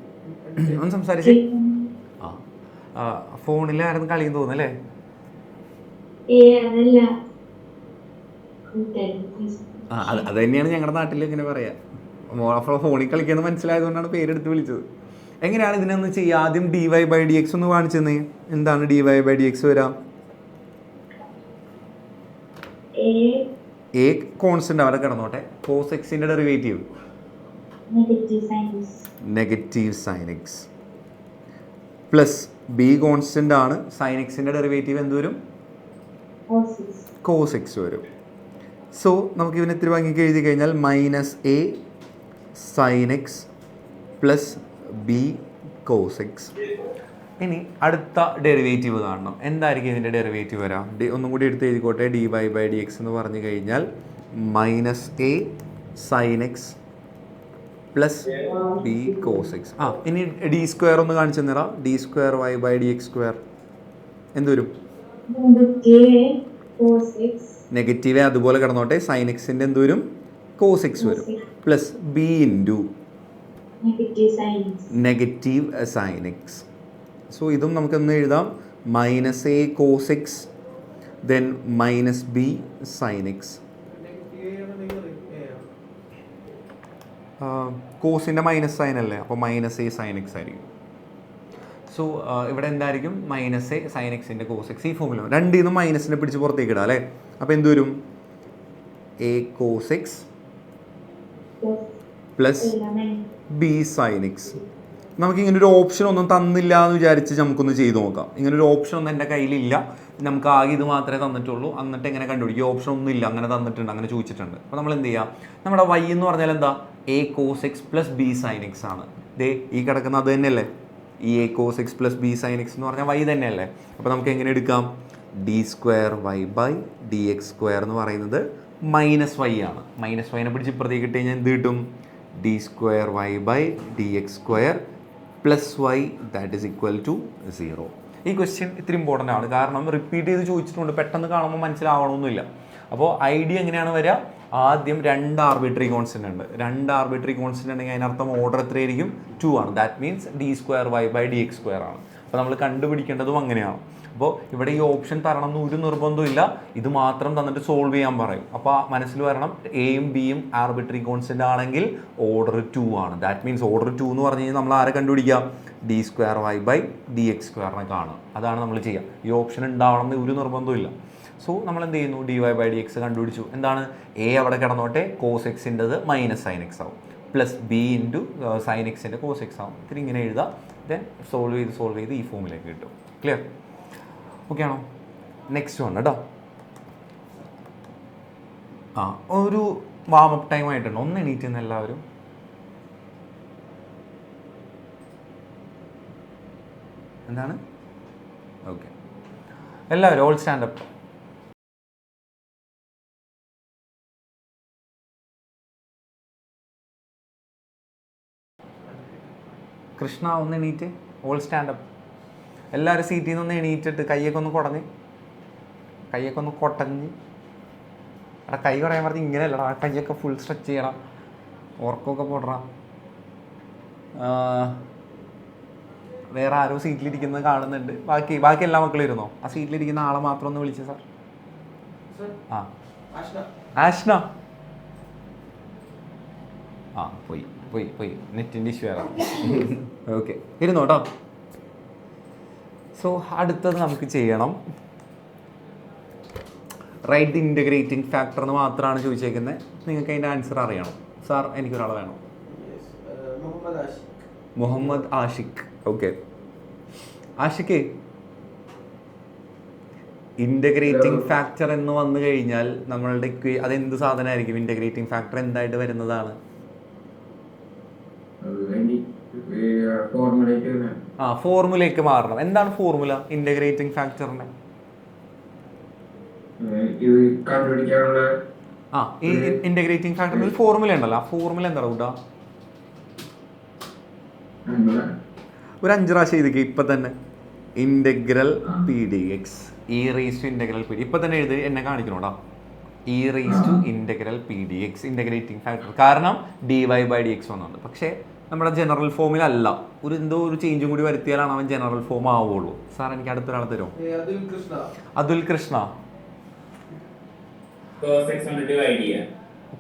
ഒന്ന് സംസാരിച്ചേ. ആ ഫോണിലായിരുന്നു കളിയെന്ന് തോന്നുന്നല്ലേ? അത് തന്നെയാണ് ഞങ്ങളുടെ നാട്ടിൽ ഇങ്ങനെ പറയാ. ഫോണിൽ കളിക്കുന്നത് മനസ്സിലായതുകൊണ്ടാണ് പേരെടുത്ത് വിളിച്ചത്. എങ്ങനെയാണ് ഇതിനൊന്ന് ചെയ്യുക? ആദ്യം D Y by D X ഒന്ന് കാണിച്ചെന്ന്. എന്താണ് D Y by D X വരാം? എ കോൺസ്റ്റന്റ് അവിടെ കിടന്നോട്ടെ. കോസ് എക്സിന്റെ derivative negative sine X plus B constant ആണ്. സൈൻ എക്സിന്റെ ഡെറിവേറ്റീവ് എന്ത് വരും? കോസ് എക്സ് വരും. സോ നമുക്ക് ഇവനെ ഇത്തിരി ഭംഗിക്ക് എഴുതി കഴിഞ്ഞാൽ minus A sine X plus B cos X. ഇനി അടുത്ത ഡെറിവേറ്റീവ് കാണണം. എന്തായിരിക്കും ഇതിൻ്റെ ഡെറിവേറ്റീവ് വരാം? ഒന്നും കൂടി എടുത്ത് എഴുതിക്കോട്ടെ. dy/dx എന്ന് പറഞ്ഞു കഴിഞ്ഞാൽ -a sin x plus b cos x. ഇനി d² ഒന്ന് കാണിച്ചു തന്നേറാ. d²y/dx². എന്ത് വരും? നെഗറ്റീവ് അതുപോലെ കിടന്നോട്ടെ. സൈൻ എക്സിൻ്റെ എന്ത് വരും? കോസ് എക്സ് വരും. Plus B into negative sine X. So ഇതും നമുക്കൊന്ന് എഴുതാം. -a cos x then -b sin x. കോസിൻ്റെ മൈനസ് സൈൻ അല്ലേ, അപ്പോൾ -a sin x ആയിരിക്കും. സോ ഇവിടെ എന്തായിരിക്കും? -a sin x cos x. ഈ ഫോമില രണ്ടിൽ നിന്നും മൈനസിനെ പിടിച്ച് പുറത്തേക്ക് ഇടാം അല്ലേ. അപ്പോൾ എന്ത് വരും? a cos x plus b sin x. നമുക്കിങ്ങനൊരു ഓപ്ഷൻ ഒന്നും തന്നില്ല എന്ന് വിചാരിച്ച് നമുക്കൊന്ന് ചെയ്ത് നോക്കാം. ഇങ്ങനൊരു ഓപ്ഷൻ ഒന്നും എൻ്റെ കയ്യിലില്ല, നമുക്ക് ആകെ ഇത് മാത്രമേ തന്നിട്ടുള്ളൂ. എന്നിട്ട് എങ്ങനെ കണ്ടുപിടിക്കും? ഓപ്ഷൻ ഒന്നും ഇല്ല, അങ്ങനെ തന്നിട്ടുണ്ട്, അങ്ങനെ ചോദിച്ചിട്ടുണ്ട്. അപ്പോൾ നമ്മൾ എന്ത് ചെയ്യുക? നമ്മുടെ y എന്ന് പറഞ്ഞാൽ എന്താ? a cos x plus b sin x ആണ്. ദേ ഈ കിടക്കുന്ന അത് തന്നെയല്ലേ, ഈ a cos x plus b sin x എന്ന് പറഞ്ഞാൽ y തന്നെയല്ലേ. അപ്പോൾ നമുക്ക് എങ്ങനെ എടുക്കാം? d²y/dx² എന്ന് പറയുന്നത് -y ആണ്. -y പിടിച്ച് ഇപ്പുറത്തേക്ക് ഇട്ട് കഴിഞ്ഞാൽ എന്ത് കിട്ടും? d²y/dx² plus y that is equal to 0. ഈ ക്വസ്റ്റ്യൻ ഇത്തിരി ഇമ്പോർട്ടൻ്റ് ആണ്, കാരണം റിപ്പീറ്റ് ചെയ്ത് ചോദിച്ചിട്ടുണ്ട്, പെട്ടെന്ന് കാണുമ്പോൾ മനസ്സിലാവണമെന്നില്ല. അപ്പോൾ ഐഡിയ എങ്ങനെയാണ് വരിക? ആദ്യം 2 ആർബിട്രറി കോൺസ്റ്റൻ്റ് ഉണ്ട്. 2 ആർബിട്രറി കോൺസ്റ്റൻ്റ് ഉണ്ടെങ്കിൽ അതിനർത്ഥം ഓർഡർ എത്രയായിരിക്കും? 2 ആണ്. ദാറ്റ് മീൻസ് d²y/dx² ആണ്. അപ്പോൾ നമ്മൾ കണ്ടുപിടിക്കേണ്ടതും അങ്ങനെയാണ്. അപ്പോൾ ഇവിടെ ഈ ഓപ്ഷൻ തരണം എന്ന് ഒരു നിർബന്ധമില്ല, ഇത് മാത്രം തന്നിട്ട് സോൾവ് ചെയ്യാൻ പറയും. അപ്പോൾ മനസ്സിൽ വരണം, എയും ബിയും ആർബിട്രറി കോൺസ്റ്റൻ്റ് ആണെങ്കിൽ ഓർഡർ 2 ആണ്. ദാറ്റ് മീൻസ് ഓർഡർ 2 എന്ന് പറഞ്ഞു കഴിഞ്ഞാൽ നമ്മൾ ആരെ കണ്ടുപിടിക്കാം? d²y/dx² കാണും. അതാണ് നമ്മൾ ചെയ്യുക. ഈ ഓപ്ഷൻ ഉണ്ടാവണം എന്ന് ഒരു നിർബന്ധമില്ല. സോ നമ്മൾ എന്ത് ചെയ്യുന്നു? dy/dx കണ്ടുപിടിച്ചു. എന്താണ്? a അവിടെ കിടന്നോട്ടെ, കോസ് എക്സിൻ്റെത് -sin x ആവും, പ്ലസ് b ഇൻറ്റു സൈൻ എക്സിൻ്റെ കോസ് എക്സ് ആവും. ഇത്തിരി ഇങ്ങനെ എഴുതാം. ദെൻ സോൾവ് ചെയ്ത് ഈ ഫോമിലേക്ക് കിട്ടും. ക്ലിയർ? ഓക്കെ ആണോ? നെക്സ്റ്റ് വൺ കേട്ടോ. ഒരു വാമപ്പ് ടൈം ആയിട്ടുണ്ട്. ഒന്ന് എണീറ്റ് നിന്ന് എല്ലാവരും. എന്താണ്? ഓക്കെ, എല്ലാവരും ഓൾ സ്റ്റാൻഡപ്പ്. കൃഷ്ണ ഒന്ന് എണീറ്റ്. All stand up. എല്ലാവരും സീറ്റിൽ നിന്ന് ഒന്ന് എണീറ്റിട്ട് കൈയൊക്കെ ഒന്ന് കൊട്ടഞ്ഞ്. എടാ കൈ കുറയാൻ പറഞ്ഞ് ഇങ്ങനെ അല്ലടാ, കൈയൊക്കെ ഫുൾ സ്ട്രെച്ച് ചെയ്യണം, ഉറക്കമൊക്കെ പോടണം. വേറെ ആരോ സീറ്റിലിരിക്കുന്നത് കാണുന്നുണ്ട്. ബാക്കി എല്ലാ മക്കളും ഇരുന്നോ? ആ സീറ്റിലിരിക്കുന്ന ആളെ മാത്രം ഒന്ന് വിളിച്ചു സാർ. ആഷ്ന. പോയി നെറ്റിൻ്റെ ഇഷ്യൂ വരാം. ഓക്കെ, ഇരുന്നോ കേട്ടോ. സോ അടുത്തത് നമുക്ക് ചെയ്യണം. റൈറ്റ് ദി ഇൻ്റഗ്രേറ്റിംഗ് ഫാക്ടർ എന്ന് മാത്രമാണ് ചോദിച്ചേക്കുന്നത്. നിങ്ങൾക്ക് അതിൻ്റെ ആൻസർ അറിയണം. സാർ എനിക്കൊരാൾ വേണം. Muhammad Ashiq. Okay, Ashiq, integrating factor എന്ന് വന്നു കഴിഞ്ഞാൽ നമ്മളുടെ അതെന്ത് സാധനമായിരിക്കും? ഇൻ്റഗ്രേറ്റിംഗ് ഫാക്ടർ എന്തായിട്ട് വരുന്നതാണ്? ഫോർമുലയ്ക്ക് മാറണം. എന്താണ് ഫോർമുല ഇൻ്റഗ്രേറ്റിംഗ് ഫാക്ടറിന്റെ? ഈ ഇൻ്റഗ്രേറ്റിംഗ് ഫാക്ടറിൽ ഫോർമുല ഉണ്ടല്ലോ, ആ ഫോർമുല എന്താ കൂട്ടാ? ഒരു 5 പ്രാവശ്യം എഴുതിക്കുക ഇപ്പം തന്നെ. Integral P D x integral P d. ഇപ്പം തന്നെ എഴുതി എന്നെ കാണിക്കണോടാ. Integral P D x integrating factor. കാരണം dy/dx വന്നുണ്ട്. പക്ഷേ നമ്മുടെ ജനറൽ ഫോമിലല്ല, എന്തോ ഒരു ചേഞ്ചും കൂടി വരുത്തിയാലാണ് അവൻ ജനറൽ ഫോം ആവുള്ളൂ. സാർ എനിക്ക് അടുത്തൊരാളെ തരുമോ? അതുൽ കൃഷ്ണ.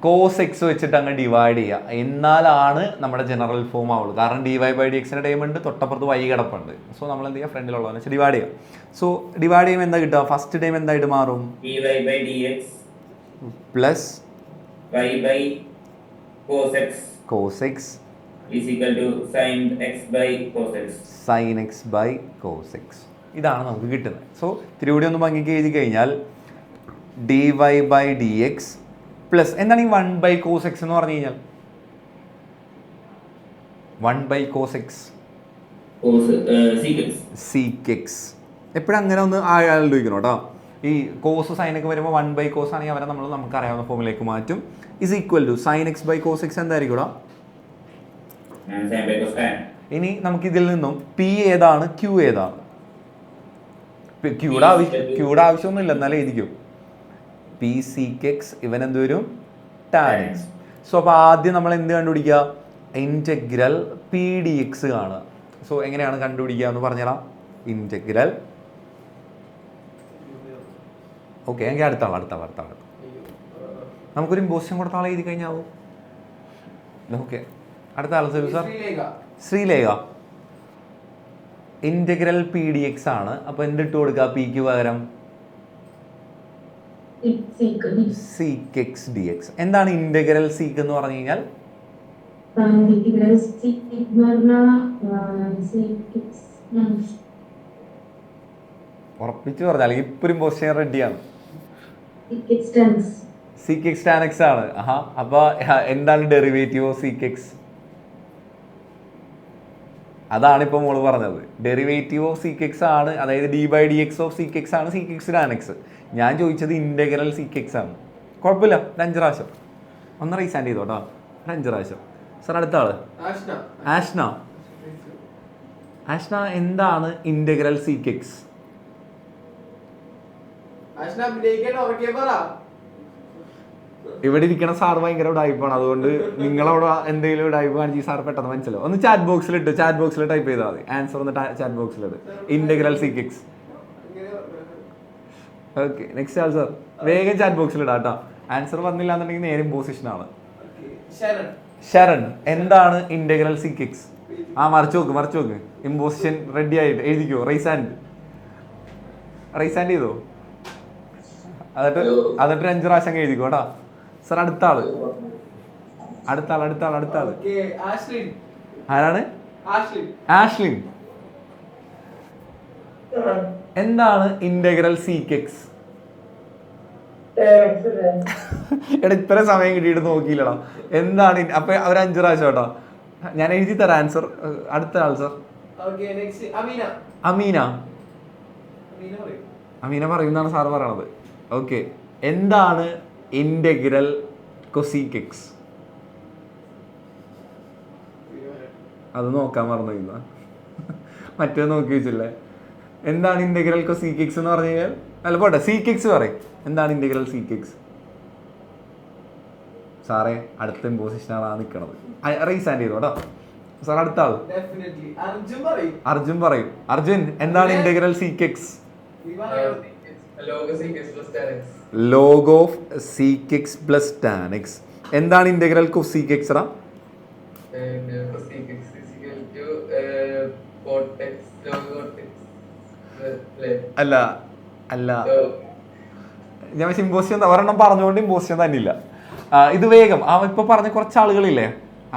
കോസ് എക്സ് വെച്ചിട്ട് അങ്ങ് ഡിവൈഡ് ചെയ്യുക, എന്നാലാണ് നമ്മുടെ ജനറൽ ഫോം ആവുള്ളൂ. കാരണം dy/dxന്റെ ടൈം ഉണ്ട്, തൊട്ടപ്പുറത്ത് y കിടപ്പുണ്ട്. സോ നമ്മൾ എന്ത് ചെയ്യുക? ഫ്രണ്ടിലുള്ളതെന്ന് വെച്ചാൽ ഡിവൈഡ് ചെയ്യുക. സോ ഡിവൈഡ് ചെയ്യുമ്പോൾ എന്താ കിട്ടുക? ഫസ്റ്റ് ടൈം എന്തായിട്ട് മാറും? dy/dx plus cos x is equal to sin x by cos x. ഇതാണ് നമുക്ക് കിട്ടുന്നത്. സോ തിരുവടി ഒന്ന് ഭംഗിക്ക് എഴുതി കഴിഞ്ഞാൽ dy/dx പ്ലസ് എന്താണ് ഈ 1/cos x എന്ന് പറഞ്ഞു കഴിഞ്ഞാൽ? 1/cos x സീക്കെക്സ് എപ്പോഴും അങ്ങനെ ഒന്ന് ആലോചിക്കണം കേട്ടോ. ഈ കോസ് സൈനൊക്കെ വരുമ്പോൾ 1/cos ആണെങ്കിൽ അവരെ നമുക്ക് അറിയാവുന്ന ഫോമിലേക്ക് മാറ്റും. Is equal to sin x by cos x എന്തായിരിക്കും ഇവിടെ? ഇനി നമുക്ക് ഇതിൽ നിന്നും പി ഏതാണ് ക്യൂ ഏതാണ്? ക്യൂടെ ആവശ്യമൊന്നുമില്ല, എന്നാലും എഴുതിക്കും. പി സീക്കെക്സ് ഇവൻ എന്ത് വരും? Tan X. സോ അപ്പോൾ ആദ്യം നമ്മൾ എന്ത് കണ്ടുപിടിക്കുക? ഇൻറ്റഗ്രൽ പി ഡി എക്സ് കാണുക. സോ എങ്ങനെയാണ് കണ്ടുപിടിക്കുക എന്ന് പറഞ്ഞുതരാം. ഇൻറ്റഗ്രൽ ഓക്കെ എങ്കിൽ അടുത്ത നമുക്കൊരു ഇമ്പോസിഷൻ കൊടുത്ത ആളെ എഴുതി കഴിഞ്ഞാവും. ഓക്കെ അടുത്ത ആൾ sir Sreelekha. Integral p D x ആണ്. അപ്പോൾ എന്തിട്ട് കൊടുക്കുക? പിക്ക് പകരം സീക്ക് എക്സ് ഡി എക്സ്. എന്താണ് ഇൻറ്റഗ്രൽ സീക്ക് എന്ന് പറഞ്ഞു കഴിഞ്ഞാൽ? ഉറപ്പിച്ച് പറഞ്ഞാൽ ഇപ്പോഴും പൊസിഷൻ റെഡിയാണ്. സീക്ക് എക്സ് ടാൻ എക്സ് ആണ്. അപ്പൊ എന്താണ് ഡെറിവേറ്റീവ് ഓഫ് സീക്ക് എക്സ്? അതാണ് ഇപ്പോൾ മോള് പറഞ്ഞത്. ഡെറിവേറ്റീവ് ഓഫ് സീക്ക് എക്സ് ആണ്, അതായത് D by D X of sec X ആണ് സീക്ക് എക്സ് ടാൻ എക്സ്. ഞാൻ ചോദിച്ചത് ഇൻറ്റഗ്രൽ സീക്ക് എക്സ് ആണ്. കുഴപ്പമില്ല, 5 പ്രാവശ്യം ഒന്ന് റീസാൻഡ് ചെയ്തോട്ടോ, 5 പ്രാവശ്യം. സാർ അടുത്ത ആള് ആഷ്ന. എന്താണ് ഇൻറ്റഗ്രൽ സീക്ക് എക്സ്? ഇവിടെ ഇരിക്കണ സാർ ഭയങ്കര ഉടായ്പാണ്, അതുകൊണ്ട് നിങ്ങളവിടെ എന്തെങ്കിലും ഉടായ്പ കാണിച്ച് സാർ പെട്ടെന്ന് മനസ്സിലാവും. ഒന്ന് ചാറ്റ് ബോക്സിൽ ടൈപ്പ് ചെയ്താൽ മതി ആൻസർ. ഒന്ന് ചാറ്റ് ബോക്സിലിട്ട് integral sec x. Okay next ആൾ സാർ വേഗം ചാറ്റ് ബോക്സിലിടാം കേട്ടോ. ആൻസർ വന്നില്ല എന്നുണ്ടെങ്കിൽ നേരെ ഇമ്പോസിഷനാണ്. ശരൺ എന്താണ് ഇൻറ്റഗ്രൽ സീക്ക് എക്സ്? മറിച്ച് നോക്ക്. ഇമ്പോസിഷൻ റെഡി ആയിട്ട് എഴുതിക്കോ. റൈസാൻഡ് ചെയ്തോ. എന്നിട്ട് 5 പ്രാവശ്യം എഴുതിക്കോ കേട്ടോ. സാർ അടുത്ത ആള് ആരാണ്? ആഷ്ലിൻ. എന്താണ് ഇൻറ്റഗ്രൽ സീക്ക് എക്സ്? എടാ ഇത്ര സമയം കിട്ടിയിട്ട് നോക്കിയില്ലടാ. എന്താണ്? അപ്പൊ ഒരു 5 പ്രാവശ്യം കേട്ടോ. ഞാൻ എഴുതി തരാം ആൻസർ. അടുത്ത ആൾ സാർ അമീന പറയുന്നതാണ് സാർ പറയണത്. ഓക്കെ എന്താണ് ഇൻറ്റഗ്രൽ കൊസീക്ക് എക്സ്? അത് നോക്കാൻ മറന്നു. മറ്റേ നോക്കി വെച്ചില്ലേ? എന്താണ് ഇൻറ്റഗ്രൽ കൊസീക്ക് എക്സ് എന്ന് പറഞ്ഞു കഴിഞ്ഞാൽ? അല്ല പോട്ടെ, സീക്ക് എക്സ് പറയും. എന്താണ് ഇൻറ്റഗ്രൽ സീക്ക് എക്സ്? സാറേ അടുത്ത ഇമ്പോസിഷനാണ് നിൽക്കണത്. റീസാൻഡ് ചെയ്തോ കേട്ടോ. സാർ അടുത്ത ആൾ അർജുൻ പറയും. അർജുൻ എന്താണ് integral sec X? Log of sec X plus tan X. എന്താണ് ഇൻറ്റഗ്രൽ കൊസീക്ക് എക്സ്? അല്ല ഞാൻ ഇമ്പോസിഷൻ ഒരെണ്ണം പറഞ്ഞുകൊണ്ട് ഇമ്പോസിഷൻ തന്നെ ഇല്ല. ഇത് വേഗം ഇപ്പൊ പറഞ്ഞ കുറച്ച് ആളുകളില്ലേ,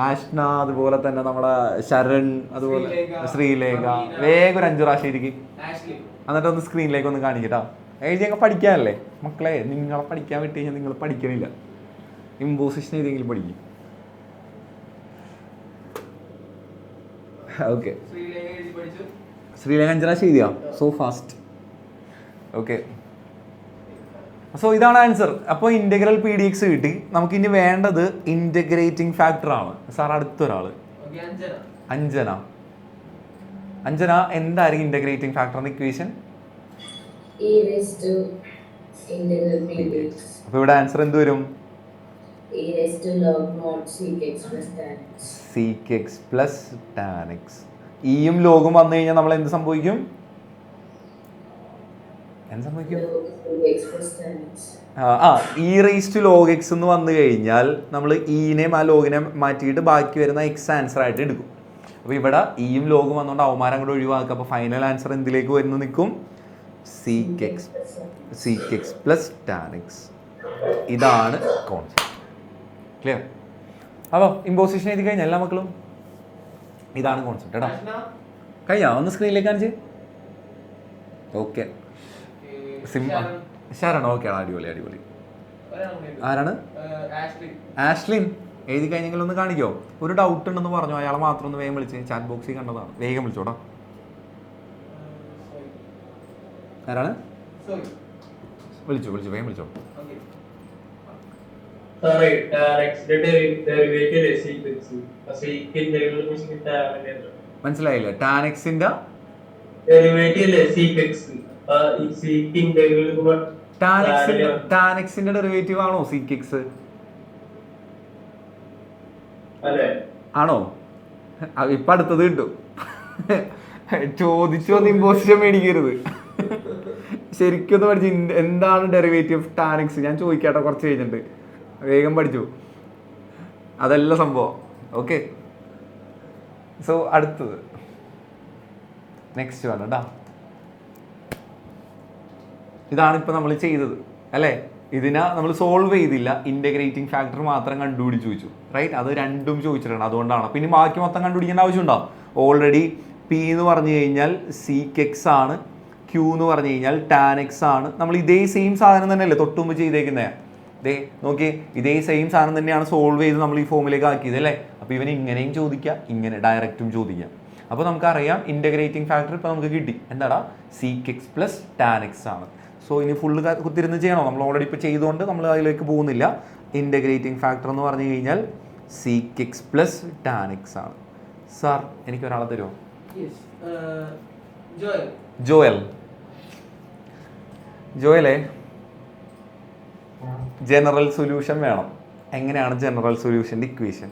ആഷ്ന, അതുപോലെ തന്നെ നമ്മുടെ ശരൺ, അതുപോലെ ശ്രീലേഖ, വേഗം ഒരു 5 പ്രാവശ്യം ഇരിക്കും. എന്നിട്ട് ഒന്ന് സ്ക്രീനിലേക്ക് ഒന്ന് കാണിക്കട്ടോ. എഴുതിയൊക്കെ പഠിക്കാനല്ലേ മക്കളെ? നിങ്ങളെ പഠിക്കാൻ വിട്ട് കഴിഞ്ഞാൽ നിങ്ങൾ പഠിക്കണില്ല. ഇമ്പോസിഷൻ ഏതെങ്കിലും പഠിക്കും. ഓക്കെ ശ്രീലേഖ 5 പ്രാവശ്യം എഴുതിയാ. So fast. ഓക്കെ സോ ഇതാണ് ആൻസർ. അപ്പോൾ ഇൻറ്റഗ്രൽ പി ഡി എക്സ് കിട്ടി. നമുക്ക് ഇനി വേണ്ടത് ഇൻറ്റഗ്രേറ്റിംഗ് ഫാക്ടർ ആണ്. സാർ അടുത്തൊരാള് അഞ്ജന എന്തായിരിക്കും ഇൻറ്റഗ്രേറ്റിംഗ് ഫാക്ടറിന്റെ ഇക്വേഷൻ? അപ്പൊ ഇവിടെ ആൻസർ എന്ത് വരും? sec x plus tan x. ഇയും ലോഗും വന്നു കഴിഞ്ഞാൽ നമ്മൾ എന്ത് സംഭവിക്കും? E raise to log X എന്ന് വന്നു കഴിഞ്ഞാൽ നമ്മൾ ഇനെയും ആ ലോഗിനെ മാറ്റിയിട്ട് ബാക്കി വരുന്ന എക്സ് ആൻസർ ആയിട്ട് എടുക്കും. അപ്പോൾ ഇവിടെ ഇയും ലോഗും വന്നുകൊണ്ട് അവമാനം കൂടെ ഒഴിവാക്കുക. അപ്പോൾ ഫൈനൽ ആൻസർ എന്തിലേക്ക് വരുന്നു നിൽക്കും? sec x plus tan X. ഇതാണ് കോൺസെപ്റ്റ്. ക്ലിയർ? അപ്പോൾ ഇമ്പോസിഷൻ എഴുതി കഴിഞ്ഞാൽ എല്ലാ മക്കളും ഇതാണ് കോൺസെപ്റ്റ് കേട്ടോ. കഴിഞ്ഞാ? ഒന്ന് സ്ക്രീനിലേക്ക് കാണിച്ച്. ഓക്കെ ശരൺ. ഓക്കെ അടിപൊളി. ആരാണ്? ആഷ്ലിൻ. എഴുതി കഴിഞ്ഞെങ്കിൽ ഒന്ന് കാണിക്കോ? ഒരു ഡൗട്ട് ഉണ്ടെന്ന് പറഞ്ഞു, അയാളെ മാത്രം ഒന്ന് വേഗം വിളിച്ച്. ചാറ്റ് ബോക്സിൽ കണ്ടതാണ്. വേഗം വിളിച്ചോടാ. ആരാണ്? വിളിച്ചോ വേഗം വിളിച്ചോ. മനസ്സിലായില്ല? ടാനെക്സിന്റെ ടാനെക്സിന്റെ ഡെറിവേറ്റീവ് ആണോ സീകെക്സ്? ആണോ? ഇപ്പൊ അടുത്തത് കിട്ടും. ചോദിച്ചോ ഇമ്പോസിഷൻ മേടിക്കരുത്. ശരിക്കും ഒന്ന് പഠിച്ചു എന്താണ് ഡെറിവേറ്റീവ് ഓഫ് ടാനെക്സ്. ഞാൻ ചോദിക്കാട്ടോ കുറച്ച് കഴിഞ്ഞിട്ട്. വേഗം പഠിച്ചു. അതല്ല സംഭവം. ഓക്കെ, സോ അടുത്തത് നെക്സ്റ്റ് വേണം കേട്ടോ. ഇതാണ് ഇപ്പൊ നമ്മൾ ചെയ്തത് അല്ലേ? ഇതിനെ നമ്മൾ സോൾവ് ചെയ്തില്ല, ഇന്റഗ്രേറ്റിംഗ് ഫാക്ടർ മാത്രം കണ്ടുപിടിച്ച് ചോദിച്ചു, റൈറ്റ്? അത് രണ്ടും ചോദിച്ചിട്ടുണ്ട്, അതുകൊണ്ടാണ്. പിന്നെ ബാക്കി മൊത്തം കണ്ടുപിടിക്കേണ്ട ആവശ്യമുണ്ടോ? ഓൾറെഡി പി എന്ന് പറഞ്ഞു കഴിഞ്ഞാൽ സീകെക്സ് ആണ്, ക്യൂ എന്ന് പറഞ്ഞു കഴിഞ്ഞാൽ ടാൻ എക്സ് ആണ്. നമ്മൾ ഇതേ സെയിം സാധനം തന്നെയല്ലേ തൊട്ടുമുമ്പ് ചെയ്തേക്കുന്നത്? ഇതേ നോക്കി, ഇതേ സെയിം സാധനം തന്നെയാണ് സോൾവ് ചെയ്ത് നമ്മൾ ഈ ഫോമിലേക്ക് ആക്കിയത് അല്ലേ? അപ്പോൾ ഇവന് ഇങ്ങനെയും ചോദിക്കാം, ഇങ്ങനെ ഡയറക്റ്റും ചോദിക്കാം. അപ്പോൾ നമുക്കറിയാം ഇൻ്റഗ്രേറ്റിംഗ് ഫാക്ടർ ഇപ്പോൾ നമുക്ക് കിട്ടി. എന്താടാ? സീകെക്സ് പ്ലസ് ടാൻ എക്സ് ആണ്. സോ ഇനി ഫുള്ള് കുത്തിരുന്ന് ചെയ്യണോ? നമ്മൾ ഓൾറെഡി ഇപ്പോൾ ചെയ്തുകൊണ്ട് നമ്മൾ അതിലേക്ക് പോകുന്നില്ല. ഇൻ്റഗ്രേറ്റിംഗ് ഫാക്ടർ എന്ന് പറഞ്ഞു കഴിഞ്ഞാൽ സീകെക്സ് പ്ലസ് ടാൻ എക്സ് ആണ്. സാർ എനിക്കൊരാളെ തരുമോ? ജോയലേ, ജനറൽ സൊല്യൂഷൻ വേണം. എങ്ങനെയാണ് ജനറൽ സൊല്യൂഷൻ്റെ ഇക്വേഷൻ?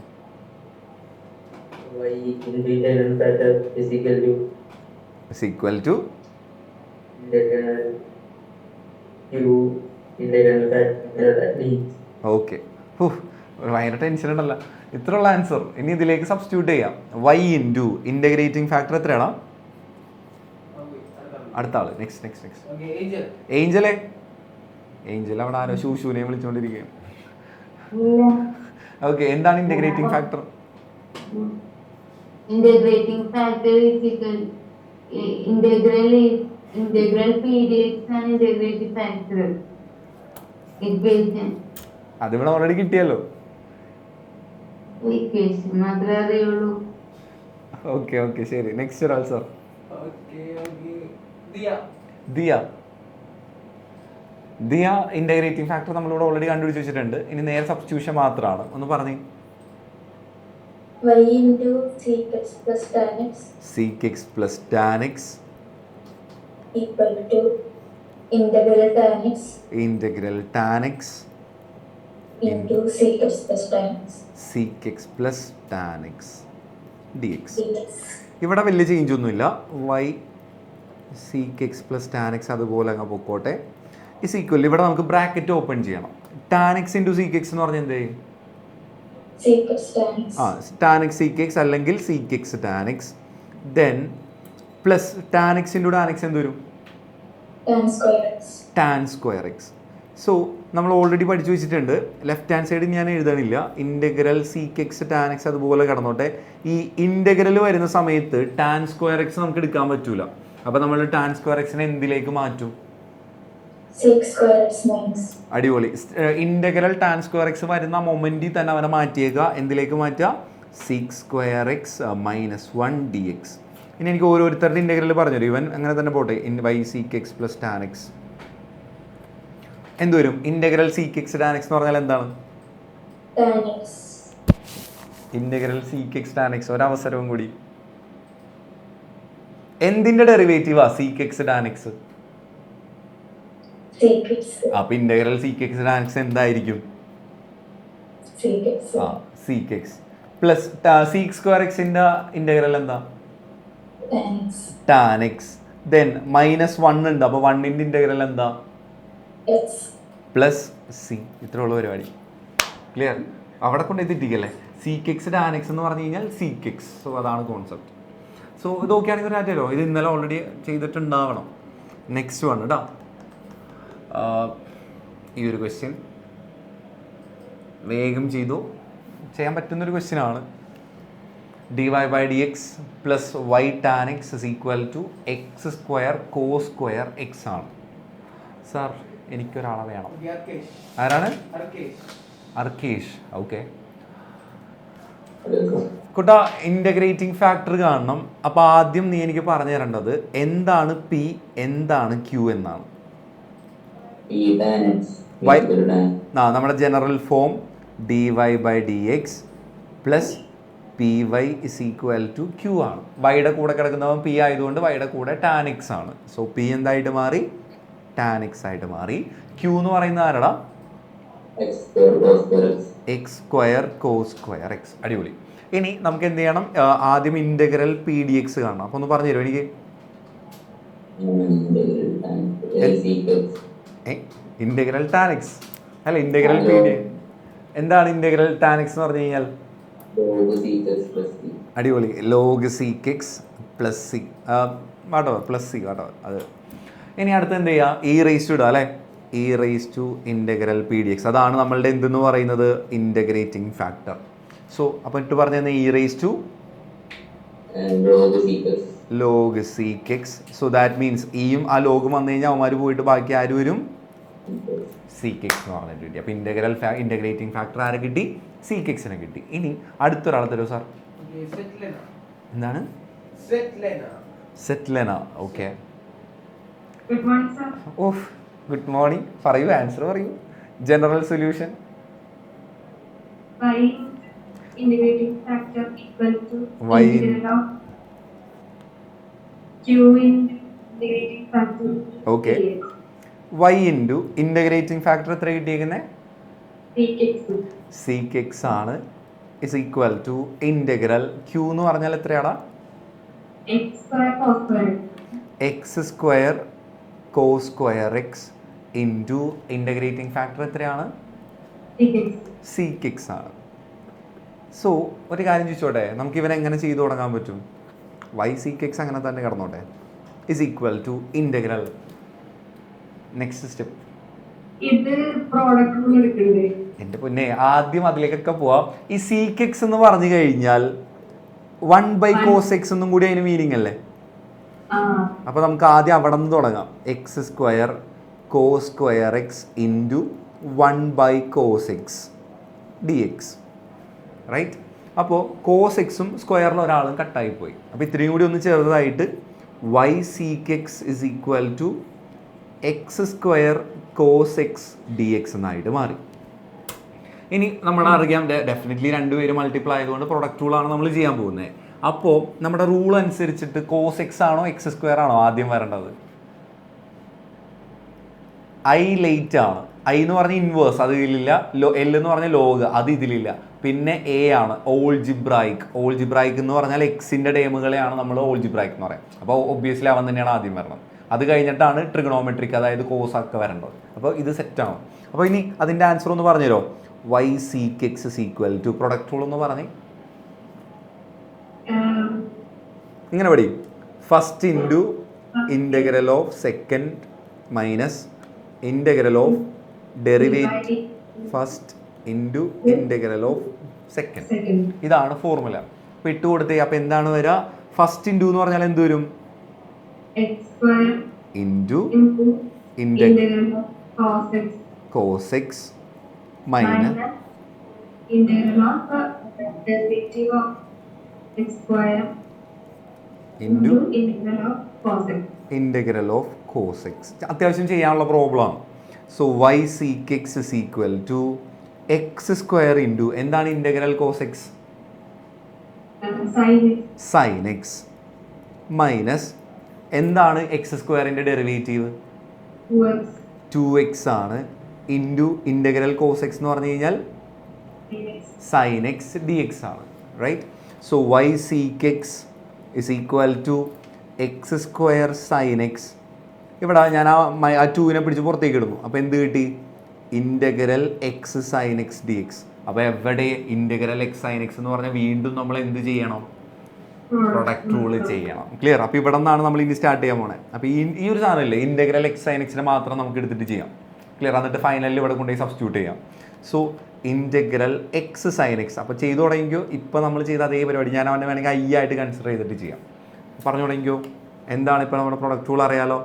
ഓക്കെ, ഭയങ്കര ടെൻഷൻ ഉണ്ടല്ലോ. ഇത്രയുള്ള ആൻസർ. ഇനി ഇതിലേക്ക് സബ്സ്റ്റിറ്റ്യൂട്ട് ചെയ്യാം. y ഇൻറ്റു ഇൻ്റഗ്രേറ്റിംഗ് ഫാക്ടർ എത്രയാണോ? അടുത്ത ആള്. നെക്സ്റ്റ് ഏഞ്ചൽ അവിടെ ആരോ ശൂശൂനെ വിളിച്ചുകൊണ്ടിരിക്കുകയാണ്. ഓക്കെ, എന്താണ് integrating factor? Integrating factor is equal integral periods and integrating factor equation. അതിവിടെ ഓൾറെഡി കിട്ടിയല്ലോ. Equation മാത്രമേ അറിയുള്ളൂ. ഓക്കെ ശരി. നെക്സ്റ്റ് ഒരാൾ സാർ. ദിയ ഇന്റഗ്രേറ്റിംഗ് ഫാക്ടർ നമ്മളിവിടെ ഓൾറെഡി കണ്ടുപിടിച്ച് വെച്ചിട്ടുണ്ട്. ഇനി നേരെ സബ്സ്റ്റിറ്റ്യൂഷൻ മാത്രമാണ്. ഒന്ന് പറഞ്ഞേ. y into sec plus tan x sec plus tan x equal to integral tan x into sec plus tan x dx. ഇവിടെ വലിയ ചേഞ്ച് ഒന്നുമില്ല. y sec plus tan x അതുപോലെ അങ്ങ് പൊക്കോട്ടെ. ഇസ് ഈക്വൽ, ഇവിടെ നമുക്ക് ബ്രാക്കറ്റ് ഓപ്പൺ ചെയ്യണം. tan x into sec x എന്ന് പറഞ്ഞാൽ എന്ത് ചെയ്യും? tan x sec x അല്ലെങ്കിൽ sec x tan x, then plus tan x into tan x എന്ത് വരും? tan square x. സോ നമ്മൾ ഓൾറെഡി പഠിച്ചു വെച്ചിട്ടുണ്ട്. ലെഫ്റ്റ് ഹാൻഡ് സൈഡ് ഞാൻ എഴുതണില്ല. Integral sec x tan x അതുപോലെ കിടന്നോട്ടെ. ഈ ഇൻ്റഗ്രൽ വരുന്ന സമയത്ത് tan square x നമുക്ക് എടുക്കാൻ പറ്റൂല. അപ്പോൾ നമ്മൾ tan square x എന്തിലേക്ക് മാറ്റും? അടിപൊളി. ഇന്റഗ്രൽ ടാൻ സ്ക്വയർ എക്സ് വരുന്ന മൊമെന്റിൽ തന്നെ അവനെ മാറ്റിയേക്കുക. എന്തിലേക്ക് മാറ്റുക? sec square x minus 1 dx. ഇനി എനിക്ക് ഓരോരുത്തരുടെ ഇന്റഗ്രൽ പറഞ്ഞുതരും. ഇവൻ അങ്ങനെ തന്നെ പോട്ടെ. y sec x plus tan x എന്ത് വരും? Integral sec x tan x എന്ന് പറഞ്ഞാൽ എന്താണ്? Integral sec x tan x. ഒരവസരവും കൂടി. എന്തിന്റെ ഡെറിവേറ്റീവാ sec x tan x? അപ്പൊ integral sec x tan x എന്തായിരിക്കും? sec x plus sec square x ന്റെ ഇന്റഗ്രൽ എന്താ? tan x. then മൈനസ് 1 ഉണ്ട്. അപ്പൊ 1 ന്റെ ഇന്റഗ്രൽ എന്താ? Plus c. ഇത്രയുള്ള പരിപാടി. ക്ലിയർ? അവിടെ കൊണ്ട് എത്തിക്കല്ലേ. sec x tan x എന്ന് പറഞ്ഞു കഴിഞ്ഞാൽ sec x. സോ അതാണ് കോൺസെപ്റ്റ്. സോ ഇത് ഓക്കെയാണെങ്കിൽ ഒരു ആറ്റല്ലോ. ഇത് ഇന്നലെ ഓൾറെഡി ചെയ്തിട്ടുണ്ടാവണം. നെക്സ്റ്റ് വൺ കേട്ടോ. ഈ ഒരു ക്വസ്റ്റ്യൻ വേഗം ചെയ്യാൻ പറ്റുന്നൊരു ക്വസ്റ്റ്യനാണ്. dy/dx plus y tan x is equal to x² cos square x ആണ്. സാർ എനിക്കൊരാളെ വേണം. ആരാണ്? അർക്കേഷ്. ഓക്കെ, കുട്ടാ ഇൻ്റഗ്രേറ്റിംഗ് ഫാക്ടർ കാണണം. അപ്പോൾ ആദ്യം നീ എനിക്ക് പറഞ്ഞു തരേണ്ടത് എന്താണ് പി, എന്താണ് ക്യൂ എന്നാണ്. നമ്മുടെ general form dy by D X plus P Y is equal to Q ആണ്. വൈയുടെ കൂടെ കിടക്കുന്നവൻ പി ആയതുകൊണ്ട് വൈയുടെ കൂടെ ടാൻ എക്സ് ആണ്. സോ പി എന്തായിട്ട് മാറി? ടാൻ എക്സ് ആയിട്ട് മാറി. ക്യൂ എന്ന് പറയുന്നത് ആരടാ? X square cos square X. അടിപൊളി. ഇനി നമുക്ക് എന്ത് ചെയ്യണം? ആദ്യം ഇൻ്റഗ്രൽ പി ഡി എക്സ് കാണണം. അപ്പോൾ ഒന്ന് പറഞ്ഞു തരുമോ എനിക്ക്? ഇൻ്റഗ്രൽ ടാൻ എക്സ് അല്ല, ഇൻ്റഗ്രൽ പി ഡി. എന്താണ് ഇൻ്റഗ്രൽ ടാൻ എക്സ് എന്ന് പറഞ്ഞു കഴിഞ്ഞാൽ? അടിപൊളി. Log sec X plus C whatever plus C whatever അത്. ഇനി അടുത്ത് എന്ത് ചെയ്യുക? ഇ റേസ് ടു ഇടുക അല്ലേ? E raise to integral P D X. അതാണ് നമ്മളുടെ എന്തെന്ന് പറയുന്നത്? Integrating factor. സോ അപ്പോൾ ഇട്ട് പറഞ്ഞത് e raise to log sec x. So that means ഇയും ആ ലോഗും വന്നു കഴിഞ്ഞാൽ അവന്മാർ പോയിട്ട് ബാക്കി ആര് വരും? സീക്ക് എക്സ് എന്ന് പറഞ്ഞിട്ട് കിട്ടി. അപ്പോൾ ഇൻ്റഗ്രേറ്റിംഗ് ഫാക്ടർ ആരെ കിട്ടി? സീക്ക് എക്സിനെ കിട്ടി. ഇനി അടുത്തൊരാളെ തരുമോ സാർ? എന്താണ്? സെറ്റ്ലെന. ഓക്കെ. Of good morning. പറയൂ, ആൻസർ പറയൂ. General solution integrating factor equal to y integral of q into integrating factor. Okay. y into integrating factor എത്ര കിട്ടിയിരിക്കുന്നത്? sec x ആണ് is equal to integral q എന്ന് പറഞ്ഞാൽ എത്രയാടാ? x square cos square x into integrating factor എത്രയാണ്? sec x ആണ്. So ഒരു കാര്യം ചോദിച്ചോട്ടെ, നമുക്ക് ഇവനെ എങ്ങനെ ചെയ്തു തുടങ്ങാൻ പറ്റും? y sec x അങ്ങനെ തന്നെ കിടന്നോട്ടെ is equal to integral. Next step എൻ്റെ പൊന്നെ, ആദ്യം അതിലേക്കൊക്കെ പോവാം. ഈ sec x എന്ന് പറഞ്ഞു കഴിഞ്ഞാൽ 1/cos x എന്നും കൂടി അതിന് മീനിങ് അല്ലേ? അപ്പോൾ നമുക്ക് ആദ്യം അവിടെ നിന്ന് തുടങ്ങാം. X square cos square X into 1/cos x D X. Right. അപ്പോൾ കോസ് എക്സും സ്ക്വയറിൽ ഒരാളും കട്ടായിപ്പോയി. അപ്പോൾ ഇത്രയും കൂടി ഒന്ന് ചെറുതായിട്ട് y sec x is equal to x square cos x D x എന്നായിട്ട് മാറി. ഇനി നമ്മൾ അറിയാം ഡെഫിനറ്റ്ലി രണ്ടുപേരും മൾട്ടിപ്ലൈ ആയതുകൊണ്ട് പ്രൊഡക്റ്റ് റൂളാണ് നമ്മൾ ചെയ്യാൻ പോകുന്നത്. അപ്പോൾ നമ്മുടെ റൂൾ അനുസരിച്ചിട്ട് കോസ് എക്സ് ആണോ എക്സ് സ്ക്വയർ ആണോ ആദ്യം വരേണ്ടത്? ഐ ലേറ്റ് ആണ്. ഐ എന്ന് പറഞ്ഞ ഇൻവേഴ്സ് അത് ഇതിലില്ല. എൽ എന്ന് പറഞ്ഞ ലോഗ് അത് ഇതിലില്ല. പിന്നെ എ ആണ് ഓൾജിബ്രായിക്. ഓൾജിബ്രായിക് എന്ന് പറഞ്ഞാൽ എക്സിൻ്റെ ടേമുകളെയാണ് നമ്മൾ ഓൾജിബ്രായിക് എന്ന് പറയാം. അപ്പോൾ ഒബ്വിയസ്ലി അവൻ തന്നെയാണ് ആദ്യം വരണം. അത് കഴിഞ്ഞിട്ടാണ് ട്രിഗണോമെട്രിക് അതായത് കോസ് ഒക്കെ വരേണ്ടത്. അപ്പോൾ ഇത് സെറ്റാണ്. അപ്പോൾ ഇനി അതിൻ്റെ ആൻസർ ഒന്ന് പറഞ്ഞുതരോ? y sec x is equal to product rule എന്ന് പറഞ്ഞേ. ഇങ്ങനെ പഠി. First into integral of second minus integral of derivative first into integral of second. ഇതാണ് ഫോർമുല. അപ്പോൾ ഇട്ട് കൊടുത്തേ. അപ്പോൾ എന്താണ് വരിക? ഫസ്റ്റ് ഇൻറ്റു എന്ന് പറഞ്ഞാൽ എന്ത് വരും? Into integral cos x minus into integral of cos x. അത്യാവശ്യം ചെയ്യാനുള്ള പ്രോബ്ലമാണ്. So y sec x is equal to x square into എന്താണ് integral cos x? Sine X minus എന്താണ് എക്സ് സ്ക്വയറിൻ്റെ ഡെറിവേറ്റീവ്? 2x ആണ് ഇൻറ്റു ഇൻ്റഗ്രൽ കോസ് എക്സ് എന്ന് പറഞ്ഞു കഴിഞ്ഞാൽ സൈൻ എക്സ് ഡി എക്സ് ആണ്. Right. So y sec x is equal to x square sine x. ഇവിടെ ഞാൻ ആ 2നെ പിടിച്ച് പുറത്തേക്ക് ഇടുന്നു. അപ്പോൾ എന്ത് കിട്ടി? Integral X sine X D X. അപ്പോൾ എവിടെ ഇൻ്റഗ്രൽ എക്സ് സൈൻ എക്സ് എന്ന് പറഞ്ഞാൽ വീണ്ടും നമ്മൾ എന്ത് ചെയ്യണം? പ്രൊഡക്റ്റ് റൂൾ ചെയ്യണം. ക്ലിയർ? അപ്പോൾ ഇവിടെ നിന്നാണ് നമ്മൾ ഇനി സ്റ്റാർട്ട് ചെയ്യാൻ പോണേ. അപ്പോൾ ഈ ഒരു സാധനമില്ലേ, ഇൻ്റഗ്രൽ എക്സ് സൈൻ എക്സിനെ മാത്രം നമുക്ക് എടുത്തിട്ട് ചെയ്യാം. ക്ലിയർ? എന്നിട്ട് ഫൈനലിൽ ഇവിടെ കൊണ്ടുപോയി സബ്സ്റ്റിറ്റ്യൂട്ട് ചെയ്യാം. So integral X sine X. അപ്പോൾ ചെയ്തു തുടങ്ങിക്കോ. ഇപ്പോൾ നമ്മൾ ചെയ്ത അതേ പരിപാടി ഞാൻ അവനെ വേണമെങ്കിൽ ഐ ആയിട്ട് കൺസിഡർ ചെയ്തിട്ട് ചെയ്യാം. പറഞ്ഞു തുടങ്ങിക്കോ. എന്താണ് ഇപ്പോൾ നമ്മുടെ പ്രൊഡക്റ്റ് റൂൾ അറിയാലോ?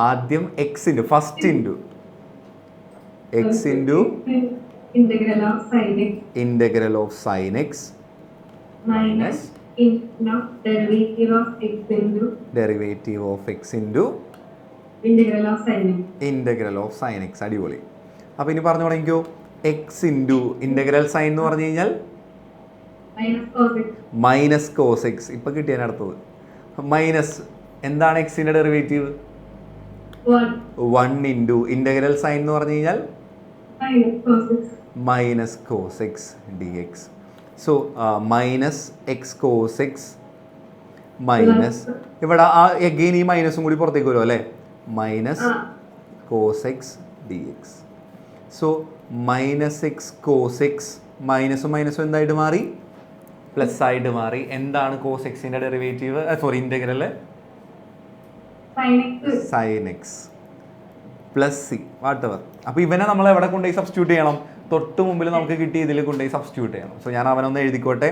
ആദ്യം X into first into X into integral of sin x integral of sin x minus integral of derivative of x into derivative of x into integral of sin x. integral of sin x. അടിപൊളി. അപ്പോൾ ഇനി പറഞ്ഞു തുടങ്ങിക്കോ. X into integral sign എന്ന് പറഞ്ഞു കഴിഞ്ഞാൽ Minus cos x minus cos X. ഇപ്പം കിട്ടിയാണ് അടുത്തത്. മൈനസ് എന്താണ് എക്സിൻ്റെ ഡെറിവേറ്റീവ്? 1 1 ഇൻറ്റു ഇൻ്റഗ്രൽ സൈൻ എന്ന് പറഞ്ഞു കഴിഞ്ഞാൽ minus cos x minus cos x D x. So minus x cos x minus ഇവിടെ ആ എഗെയിൻ ഈ മൈനസും കൂടി പുറത്തേക്ക് വരും അല്ലേ? Minus cos x D x. So minus x cos x മൈനസും മൈനസും എന്തായിട്ട് മാറി? പ്ലസ് ആയിട്ട് മാറി. എന്താണ് കോസ് എക്സിൻ്റെ derivative? Sorry integral sin x sine X plus c whatever. അപ്പോൾ ഇവനെ നമ്മൾ എവിടെ കൊണ്ടുപോയി സബ്സ്റ്റിറ്റ്യൂട്ട് ചെയ്യണം? തൊട്ട് മുമ്പിൽ നമുക്ക് കിട്ടിയ ഇതിൽ കൊണ്ടുപോയി സബ്സ്റ്റിറ്റ്യൂട്ട് ചെയ്യണം. സോ ഞാൻ അവനൊന്ന് എഴുതിക്കോട്ടെ.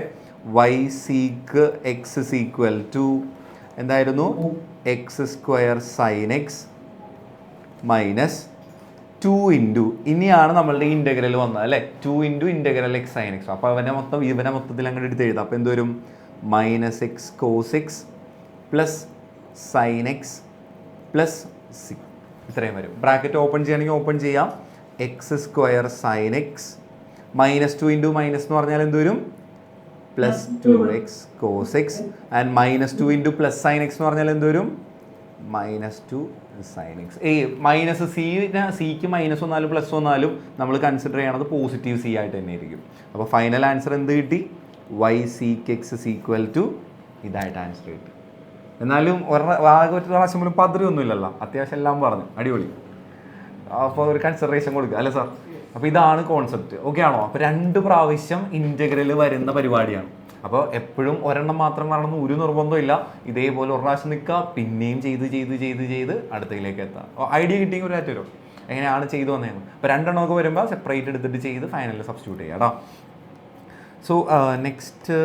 Y sec X is equal to എന്തായിരുന്നു? X square sine X minus 2 into ഇനിയാണ് നമ്മളുടെ ഇൻ്റഗ്രൽ വന്നത് അല്ലേ? 2 into integral X sine X. അപ്പോൾ ഇവനെ മൊത്തത്തിൽ അങ്ങോട്ട് എടുത്ത് എഴുതാം. അപ്പോൾ എന്ത് വരും? Minus x cos x plus sine X plus c. ഇത്രയും വരും. ബ്രാക്കറ്റ് ഓപ്പൺ ചെയ്യണമെങ്കിൽ ഓപ്പൺ ചെയ്യാം. X square sine X minus 2 into minus എന്ന് പറഞ്ഞാൽ എന്ത് വരും? Plus 2x cos X and minus 2 into plus sine X എന്ന് പറഞ്ഞാൽ എന്ത് വരും? Minus 2 sine X. മൈനസ് സിക്ക് മൈനസ് വന്നാലും പ്ലസ് വന്നാലും നമ്മൾ കൺസിഡർ ചെയ്യണത് പോസിറ്റീവ് സി ആയിട്ട് തന്നെ ആയിരിക്കും. അപ്പോൾ ഫൈനൽ ആൻസർ എന്ത് കിട്ടി? Y sec X is equal to ഇതായിട്ട് ആൻസർ കിട്ടി. എന്നാലും ആകെ ഒരു പ്രാവശ്യം പോലും പതിരൊന്നുമില്ലല്ലോ. അത്യാവശ്യം എല്ലാം പറഞ്ഞു. അടിപൊളി. അപ്പോൾ ഒരു കൺസിഡറേഷൻ കൊടുക്കുക അല്ലേ സാർ? അപ്പോൾ ഇതാണ് കോൺസെപ്റ്റ്. ഓക്കെ ആണോ? അപ്പോൾ 2 പ്രാവശ്യം ഇൻ്റഗ്രൽ വരുന്ന പരിപാടിയാണ്. അപ്പോൾ എപ്പോഴും ഒരെണ്ണം മാത്രം വരണമെന്ന് ഒരു നിർബന്ധമില്ല. ഇതേപോലെ ഒരു പ്രാവശ്യം നിൽക്കുക, പിന്നെയും ചെയ്ത് അടുത്തയിലേക്ക് എത്താം. ഐഡിയ കിട്ടിയെങ്കിൽ ഒരു ആറ്റ് വരും എങ്ങനെയാണ് ചെയ്തു വന്നതെന്ന്. അപ്പോൾ 2 എണ്ണമൊക്കെ വരുമ്പോൾ സെപ്പറേറ്റ് എടുത്തിട്ട് ചെയ്ത് ഫൈനലിൽ സബ്സ്റ്റിറ്റ്യൂട്ട് ചെയ്യാം കേട്ടോ. So next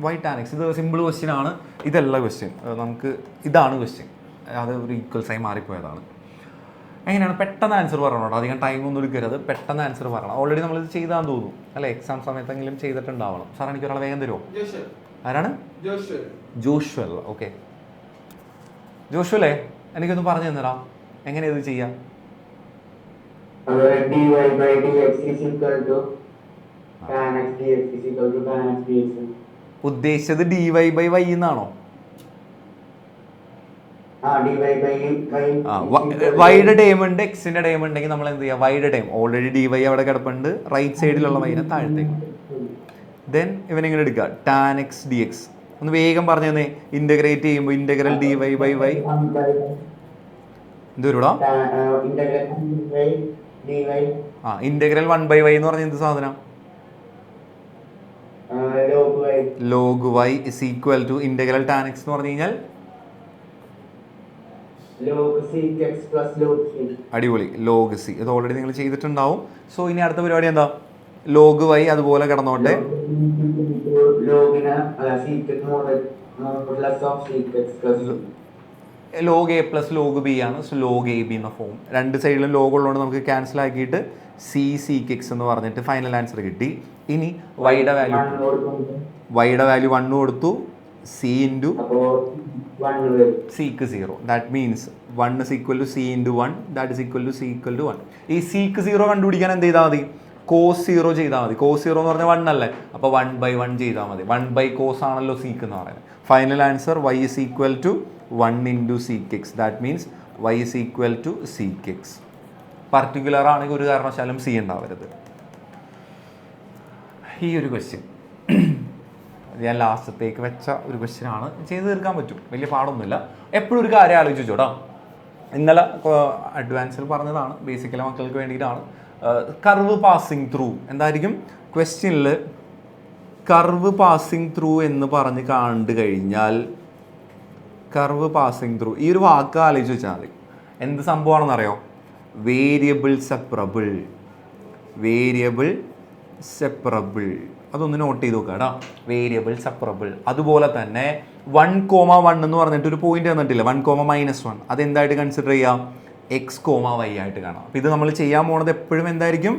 Y tan X. ഇത് സിമ്പിൾ ക്വസ്റ്റ്യൻ ആണ്. ഇതല്ല ക്വസ്റ്റ്യൻ. നമുക്ക് ഇതാണ് ക്വസ്റ്റ്യൻ. അത് ഒരു ഈക്വൽസായി മാറിപ്പോയതാണ്. എങ്ങനെയാണ്? പെട്ടെന്ന് ആൻസർ പറയണം. അധികം ടൈം ഒന്നും എടുക്കരുത്. പെട്ടെന്ന് ആൻസർ പറയണം. ഓൾറെഡി നമ്മളിത് ചെയ്താന്ന് തോന്നുന്നു അല്ലേ? എക്സാം സമയത്തെങ്കിലും ചെയ്തിട്ടുണ്ടാവണം. സാർ എനിക്ക് ഒരാളെ വേഗം തരുമോ? ആരാണ്? ജോഷ്വൽ. ഓക്കെ ജോഷ്വലേ, എനിക്കൊന്ന് പറഞ്ഞു തന്നടാ എങ്ങനെയാ ഇത് ചെയ്യാം? ഉദ്ദേശിച്ചത് dy ബൈ y എന്നാണോ? വൈയുടെ ടേം ഉണ്ട്, എക്സിന്റെ ടേം ഉണ്ടെങ്കിൽ നമ്മൾ എന്ത് ചെയ്യാം? വൈയുടെ ടേം ഓൾറെഡി dy അവിടെ കിടപ്പുണ്ട്. റൈറ്റ് സൈഡിലുള്ള വൈനെ താഴത്തേക്ക്. ദെൻ ഇവനിങ്ങനെ എടുക്കുക. Tan X D X. ഒന്ന് വേഗം പറഞ്ഞു തന്നെ. ഇന്റഗ്രേറ്റ് ചെയ്യുമ്പോൾ ഇന്റഗ്രൽ dy ബൈ y എന്ത് വരൂടാ? ഇന്റഗ്രൽ 1 ബൈ y എന്ന് പറഞ്ഞ എന്ത് സാധനം? Log y is equal to integral tan X എന്ന് പറഞ്ഞു കഴിഞ്ഞാൽ അടിപൊളി. Log C. ഇത് ഓൾറെഡി നിങ്ങൾ ചെയ്തിട്ടുണ്ടാവും. സോ ഇനി അടുത്ത പരിപാടി എന്താ? ലോഗ് വൈ അതുപോലെ കിടന്നോട്ടെ. Log a plus log b ആണ്. സോ ലോഗ് എ ബി എന്ന ഫോം. 2 സൈഡിലും ലോഗ് ഉള്ളതുകൊണ്ട് നമുക്ക് ക്യാൻസൽ ആക്കിയിട്ട് സീക്ക് എക്സ് എന്ന് പറഞ്ഞിട്ട് ഫൈനൽ ആൻസർ കിട്ടി. ഇനി വൈയുടെ വാല്യൂ 1 കൊടുത്തു. C into sec 0. That means 1 is equal to c into 1. That is equal to C equal to 1. ഈ സിക്ക് 0 കണ്ടുപിടിക്കാൻ എന്ത് ചെയ്താൽ മതി? കോസ് 0 ചെയ്താൽ മതി. കോസ് 0 എന്ന് പറഞ്ഞാൽ 1 അല്ലേ? അപ്പോൾ 1/1 ചെയ്താൽ മതി. 1 കോസ് ആണല്ലോ സീക്ക് എന്ന് പറയുന്നത്. Final answer y is equal to 1 into sec x. That means y is equal to sec x. Particular ആണെങ്കിൽ ഒരു കാരണവശാലും സി ഉണ്ടാവരുത്. ഈ ഒരു ക്വസ്റ്റ്യൻ ഞാൻ ലാസ്റ്റത്തേക്ക് വെച്ച ഒരു ക്വസ്റ്റ്യനാണ്. ചെയ്ത് തീർക്കാൻ പറ്റും, വലിയ പാടൊന്നുമില്ല. എപ്പോഴും ഒരു കാര്യം ആലോചിച്ചോട്ടോ. ഇന്നലെ അഡ്വാൻസിൽ പറഞ്ഞതാണ്, ബേസിക്കലി മക്കൾക്ക് വേണ്ടിയിട്ടാണ്. കർവ് പാസിങ് ത്രൂ എന്തായിരിക്കും ക്വസ്റ്റ്യനിൽ? കർവ് പാസിങ് ത്രൂ എന്ന് പറഞ്ഞ് കണ്ടു കഴിഞ്ഞാൽ കർവ് പാസിങ് ത്രൂ ഈ ഒരു വാക്ക് ആലോചിച്ച് വെച്ചാൽ മതി. എന്ത് സംഭവമാണെന്നറിയോ? Variable separable. അതൊന്ന് നോട്ട് ചെയ്ത് നോക്കുക കേട്ടോ. Variable separable. അതുപോലെ തന്നെ 1,1 എന്ന് പറഞ്ഞിട്ട് ഒരു പോയിന്റ് തന്നിട്ടില്ല. 1,-1 അതെന്തായിട്ട് കൺസിഡർ ചെയ്യാം? എക്സ് കോമ വൈ ആയിട്ട് കാണാം. അപ്പോൾ ഇത് നമ്മൾ ചെയ്യാൻ പോകുന്നത് എപ്പോഴും എന്തായിരിക്കും,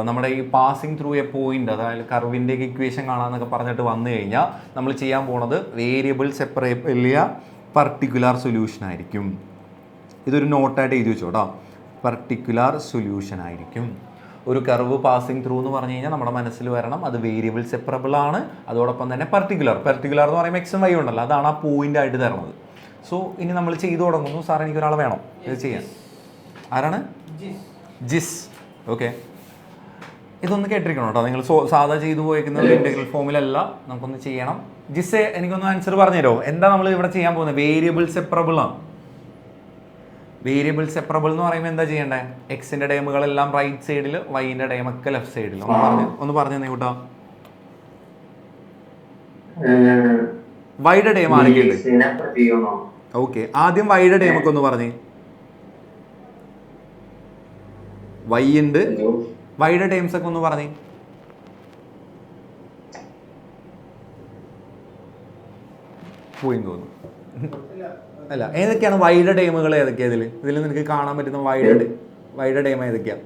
നമ്മുടെ ഈ പാസിങ് ത്രൂ എ പോയിന്റ്, അതായത് കർവിൻ്റെ ഇക്വേഷൻ കാണാമെന്നൊക്കെ പറഞ്ഞിട്ട് വന്നു കഴിഞ്ഞാൽ നമ്മൾ ചെയ്യാൻ പോകുന്നത് വേരിയബിൾ സെപ്പറേറ്റ് ചെയ്യുക പർട്ടിക്കുലർ സൊല്യൂഷൻ ആയിരിക്കും. ഇതൊരു നോട്ടായിട്ട് എഴുതി വെച്ചോ കേട്ടോ. പർട്ടിക്കുലർ സൊല്യൂഷൻ ആയിരിക്കും. ഒരു കർവ് പാസിങ് ത്രൂ എന്ന് പറഞ്ഞു കഴിഞ്ഞാൽ നമ്മുടെ മനസ്സിൽ വരണം അത് വേരിയബിൾ സെപ്പറബിൾ ആണ്, അതോടൊപ്പം തന്നെ പർട്ടിക്കുലർ എന്ന് പറയുമ്പോൾ എക്സും വൈ ഉണ്ടല്ലോ, അതാണ് ആ പോയിന്റ് ആയിട്ട് തരുന്നത്. സോ ഇനി നമ്മൾ ചെയ്തു തുടങ്ങുന്നു. സാർ എനിക്ക് ഒരാൾ വേണം ഇത് ചെയ്യാൻ. ആരാണ്? ജിസ്. ഓക്കെ, ഇതൊന്ന് കേട്ടിരിക്കണം കേട്ടോ. നിങ്ങൾ സാധാ ചെയ്തു പോയിരിക്കുന്നത് ഇൻ്റഗ്രൽ ഫോമിലല്ല, നമുക്കൊന്ന് ചെയ്യണം. ജിസ്സെ എനിക്കൊന്ന് ആൻസർ പറഞ്ഞുതരുമോ? എന്താ നമ്മൾ ഇവിടെ ചെയ്യാൻ പോകുന്നത്? വേരിയബിൾ സെപ്പറബിൾ ആണ്. വേരിയബിൾ സെപ്പറബിൾ എന്ന് പറയുമ്പോൾ എന്താ ചെയ്യേണ്ടത്? എക്സിൻ്റെ ടേമുകളെല്ലാം റൈറ്റ് സൈഡിൽ, വൈൻ്റെ ടേമൊക്കെ ലെഫ്റ്റ് സൈഡിൽ. ഒന്ന് പറഞ്ഞു തന്നെ കൂട്ടാ. വൈയുടെ ടേം ആരൊക്കെയുണ്ട്? ഓക്കെ, ആദ്യം വൈയുടെ ടേമൊക്കെ ഒന്ന് പറഞ്ഞേ. വൈ ഉണ്ട്, വൈയുടെ ടേംസ് ഒക്കെ ഒന്ന് പറഞ്ഞേ. പോയി തോന്നുന്നു. അല്ല, ഏതൊക്കെയാണ് വൈയുടെ ടേമുകൾ? ഏതൊക്കെയാണ് ഇതിൽ നിനക്ക് കാണാൻ പറ്റുന്ന വൈയുടെ ടേം ഏതൊക്കെയാണ്?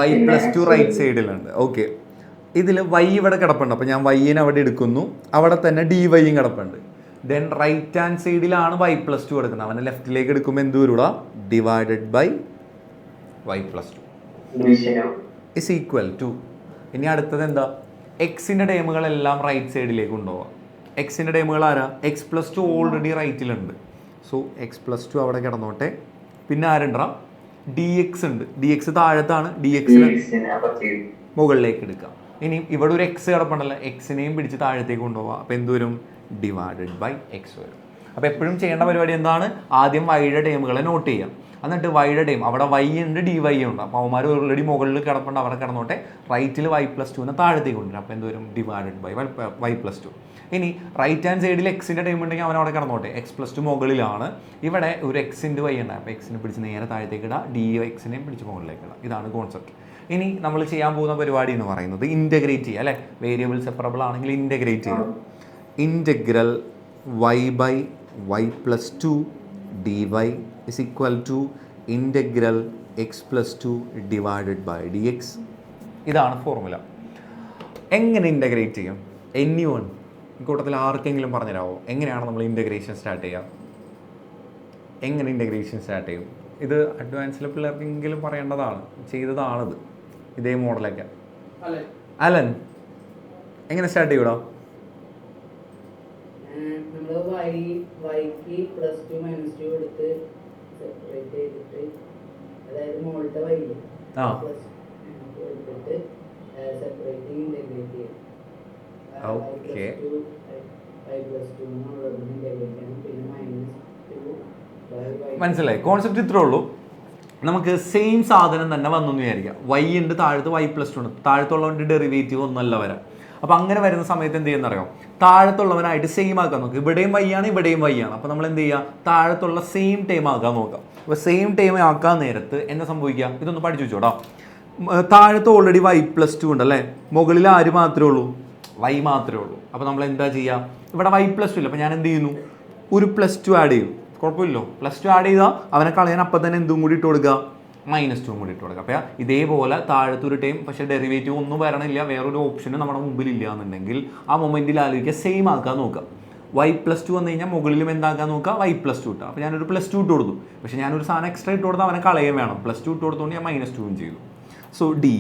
y+2 റൈറ്റ് സൈഡിലുണ്ട്. ഓക്കെ, ഇതിൽ വൈ ഇവിടെ കിടപ്പുണ്ട്. അപ്പോൾ ഞാൻ വൈനെ അവിടെ എടുക്കുന്നു, അവിടെ തന്നെ ഡി വൈയും കിടപ്പുണ്ട്. ദെൻ റൈറ്റ് ഹാൻഡ് സൈഡിലാണ് y+2 എടുക്കുന്നത്. അവനെ ലെഫ്റ്റിലേക്ക് എടുക്കുമ്പോൾ എന്ത് വരൂടാ? Divided by y+2 is equal to. ഇനി അടുത്തത് എന്താ? എക്സിൻ്റെ ടേമുകളെല്ലാം റൈറ്റ് സൈഡിലേക്ക് കൊണ്ടുപോകാം. എക്സിൻ്റെ ടേമുകൾ ആരാ? x+2 already റൈറ്റിലുണ്ട്. സോ x+2 അവിടെ കിടന്നോട്ടെ. പിന്നെ ആരുണ്ടാ? ഡി എക്സ് ഉണ്ട്. ഡി എക്സ് താഴത്താണ്, ഡി എക്സിന് മുകളിലേക്ക് എടുക്കാം. ഇനി ഇവിടെ ഒരു എക്സ് കിടപ്പുണ്ടല്ലോ, എക്സിനെയും പിടിച്ച് താഴത്തേക്ക് കൊണ്ടുപോകാം. അപ്പോൾ എന്ത് വരും? ഡിവൈഡഡ് ബൈ എക്സ് വരും. അപ്പോൾ എപ്പോഴും ചെയ്യേണ്ട പരിപാടി എന്താണ്? ആദ്യം വൈയുടെ ടേമുകളെ നോട്ട് ചെയ്യാം. എന്നിട്ട് വൈയുടെ ടേം, അവിടെ വൈ ഉണ്ട്, ഡി വൈ ഉണ്ട്. അപ്പോൾ അവന്മാർ ഓൾറെഡി മുകളിൽ കിടപ്പുണ്ട്, അവിടെ കിടന്നോട്ടെ. റൈറ്റിൽ y+2 താഴത്തേക്ക് കൊണ്ടുവരും. അപ്പോൾ എന്ത് വരും? Divided by y+2. ഇനി റൈറ്റ് ഹാൻഡ് സൈഡിൽ എക്സിൻ്റെ ടൈം ഉണ്ടെങ്കിൽ അവൻ അവിടെ കിടന്നോട്ടെ. x+2 മുകളിലാണ്, ഇവിടെ ഒരു എക്സ് ഇൻറ്റു വൈ ഉണ്ട്. അപ്പോൾ എക്സിനെ പിടിച്ച് നേരെ താഴത്തേക്ക് ഇടാം, ഡി എക്സിനെയും പിടിച്ച് മുകളിലേക്ക് ഇടാം. ഇതാണ് കോൺസെപ്റ്റ്. ഇനി നമ്മൾ ചെയ്യാൻ പോകുന്ന പരിപാടി എന്ന് പറയുന്നത് ഇൻറ്റഗ്രേറ്റ് ചെയ്യുക അല്ലേ? വേരിയബിൾ സെപ്പറബിൾ ആണെങ്കിൽ ഇൻറ്റഗ്രേറ്റ് ചെയ്യാം. Integral y/y+2 dy is equal to integral x+2 divided by dx. ഇതാണ് ഫോർമുല. എങ്ങനെ ഇൻറ്റഗ്രേറ്റ് ചെയ്യും? anyone കൂട്ടത്തിൽ ആർക്കെങ്കിലും പറഞ്ഞുതരാമോ എങ്ങനെയാണ് നമ്മൾ ഇൻറ്റഗ്രേഷൻ സ്റ്റാർട്ട് ചെയ്യുക? എങ്ങനെ ഇൻറ്റഗ്രേഷൻ സ്റ്റാർട്ട് ചെയ്യും? ഇത് അഡ്വാൻസിലെ പിള്ളേർക്കെങ്കിലും പറയേണ്ടതാണ്, ചെയ്തതാണിത്. ഇതേ മോഡലൊക്കെ. അലൻ, എങ്ങനെ സ്റ്റാർട്ട് ചെയ്യൂടാ? വൈക്ക് +2 -2 എടുത്ത് സെപ്പറേറ്റ് ചെയ്തിട്ട്, അതായത് മോളുടെ വൈയില് എടുത്തിട്ട് സെപ്പറേറ്റ് ഇൻറ്റഗ്രേറ്റ് ചെയ്യും. ഓക്കെ, മനസ്സിലായി. കോൺസെപ്റ്റ് ഇത്രേ ഉള്ളൂ. നമുക്ക് സെയിം സാധനം തന്നെ വന്നു എന്ന് വിചാരിക്കാം. വൈ ഉണ്ട്, താഴത്ത് y+2 ഉണ്ട്. താഴത്തുള്ളവൻ്റെ ഡെറിവേറ്റീവ് ഒന്നല്ല വരാം. അപ്പോൾ അങ്ങനെ വരുന്ന സമയത്ത് എന്ത് ചെയ്യുന്നറിയോ? താഴത്തുള്ളവനായിട്ട് സെയിം ആക്കാൻ നോക്കുക. ഇവിടെയും വൈ ആണ്, ഇവിടെയും വൈ ആണ്. അപ്പോൾ നമ്മൾ എന്ത് ചെയ്യുക? താഴത്തുള്ള സെയിം ടൈം ആക്കാൻ നോക്കാം. അപ്പോൾ സെയിം ടൈം ആക്കാൻ നേരത്ത് എന്താ സംഭവിക്കുക? ഇതൊന്ന് പഠിച്ചു വെച്ചോട്ടോ. താഴത്ത് ഓൾറെഡി y+2 ഉണ്ടല്ലേ, മുകളിൽ ആര് മാത്രമേ ഉള്ളൂ? വൈ മാത്രമേ ഉള്ളൂ. അപ്പോൾ നമ്മൾ എന്താ ചെയ്യുക? ഇവിടെ y+2 ഇല്ല, അപ്പോൾ ഞാൻ എന്ത് ചെയ്യുന്നു? ഒരു +2 ആഡ് ചെയ്യും. കുഴപ്പമില്ലോ, +2 ആഡ് ചെയ്താൽ അവനെ കളയാൻ അപ്പം തന്നെ എന്തും കൂടി ഇട്ട് കൊടുക്കുക? -2 കൂടി ഇട്ട് കൊടുക്കുക. അപ്പോൾ ഇതേപോലെ താഴത്തൊരു ടൈം, പക്ഷേ ഡെറിവേറ്റീവ് ഒന്നും വരണില്ല, വേറൊരു ഓപ്ഷന് നമ്മുടെ മുമ്പിൽ ഇല്ല എന്നുണ്ടെങ്കിൽ ആ മൊമെൻറ്റിൽ ആലോചിക്കുക, സെയിം ആക്കാൻ നോക്കുക. y+2 വന്നു കഴിഞ്ഞാൽ മുകളിലും എന്താക്കാൻ നോക്കുക? y+2 ഇട്ടാൽ. അപ്പോൾ ഞാനൊരു +2 ഇട്ട് കൊടുത്തു, പക്ഷേ ഞാനൊരു സാധനം എക്സ്ട്രാ ഇട്ട് കൊടുത്താൽ അവനെ കളയാൻ വേണം. +2 ഇട്ട് കൊടുത്തുകൊണ്ട് ഞാൻ -2 ചെയ്തു. So dy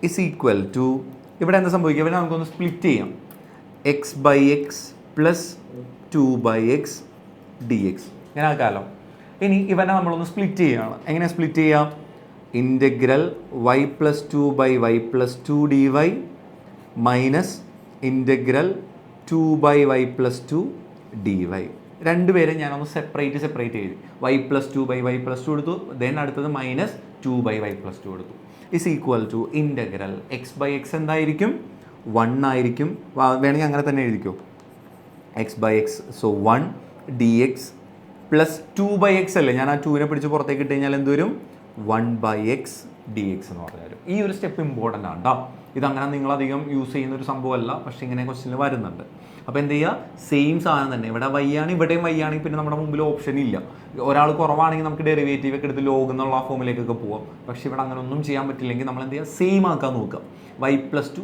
is equal to, ഇവിടെ എന്താ സംഭവിക്കുക? ഇവിടെ നമുക്കൊന്ന് സ്പ്ലിറ്റ് ചെയ്യാം. x/x + 2/x dx. ഇങ്ങനെ ആക്കാമല്ലോ. ഇനി ഇവനെ നമ്മളൊന്ന് സ്പ്ലിറ്റ് ചെയ്യുകയാണ്. എങ്ങനെ സ്പ്ലിറ്റ് ചെയ്യാം? Integral y+2/y+2 dy minus integral 2/y+2 dy. രണ്ടുപേരെ ഞാനൊന്ന് സെപ്പറേറ്റ് ചെയ്തു. y+2/y+2 എടുത്തു, ദെൻ അടുത്തത് -2/y+2 എടുത്തു. Is equal to integral x/x എന്തായിരിക്കും? 1 ആയിരിക്കും. വേണമെങ്കിൽ അങ്ങനെ തന്നെ എഴുതിക്കോ. x/x, so 1 dx plus 2/x അല്ലേ, ഞാൻ ആ 2നെ പിടിച്ച് പുറത്തേക്ക് ഇട്ട് കഴിഞ്ഞാൽ എന്ത് വരും? 1/x dx എന്ന് പറഞ്ഞു തരും. ഈ ഒരു സ്റ്റെപ്പ് ഇമ്പോർട്ടൻ്റ് ആണ് കേട്ടോ. ഇതങ്ങനെ നിങ്ങളധികം യൂസ് ചെയ്യുന്ന ഒരു സംഭവമല്ല, പക്ഷേ ഇങ്ങനെ ക്വസ്റ്റ്യനിൽ വരുന്നുണ്ട്. അപ്പോൾ എന്ത് ചെയ്യുക, സെയിം സാധനം തന്നെ. ഇവിടെ y ആണ്, ഇവിടെയും y ആണെങ്കിൽ പിന്നെ നമ്മുടെ മുമ്പിൽ ഓപ്ഷൻ ഇല്ല. ഒരാൾ കുറവാണെങ്കിൽ നമുക്ക് ഡെറിവേറ്റീവ് ഒക്കെ എടുത്ത് ലോഗ് എന്നുള്ള ഫോമിലേക്കൊക്കെ പോവാം. പക്ഷേ ഇവിടെ അങ്ങനെ ഒന്നും ചെയ്യാൻ പറ്റില്ലെങ്കിൽ നമ്മൾ എന്ത് ചെയ്യുക, സെയിം ആക്കാൻ നോക്കുക. y+2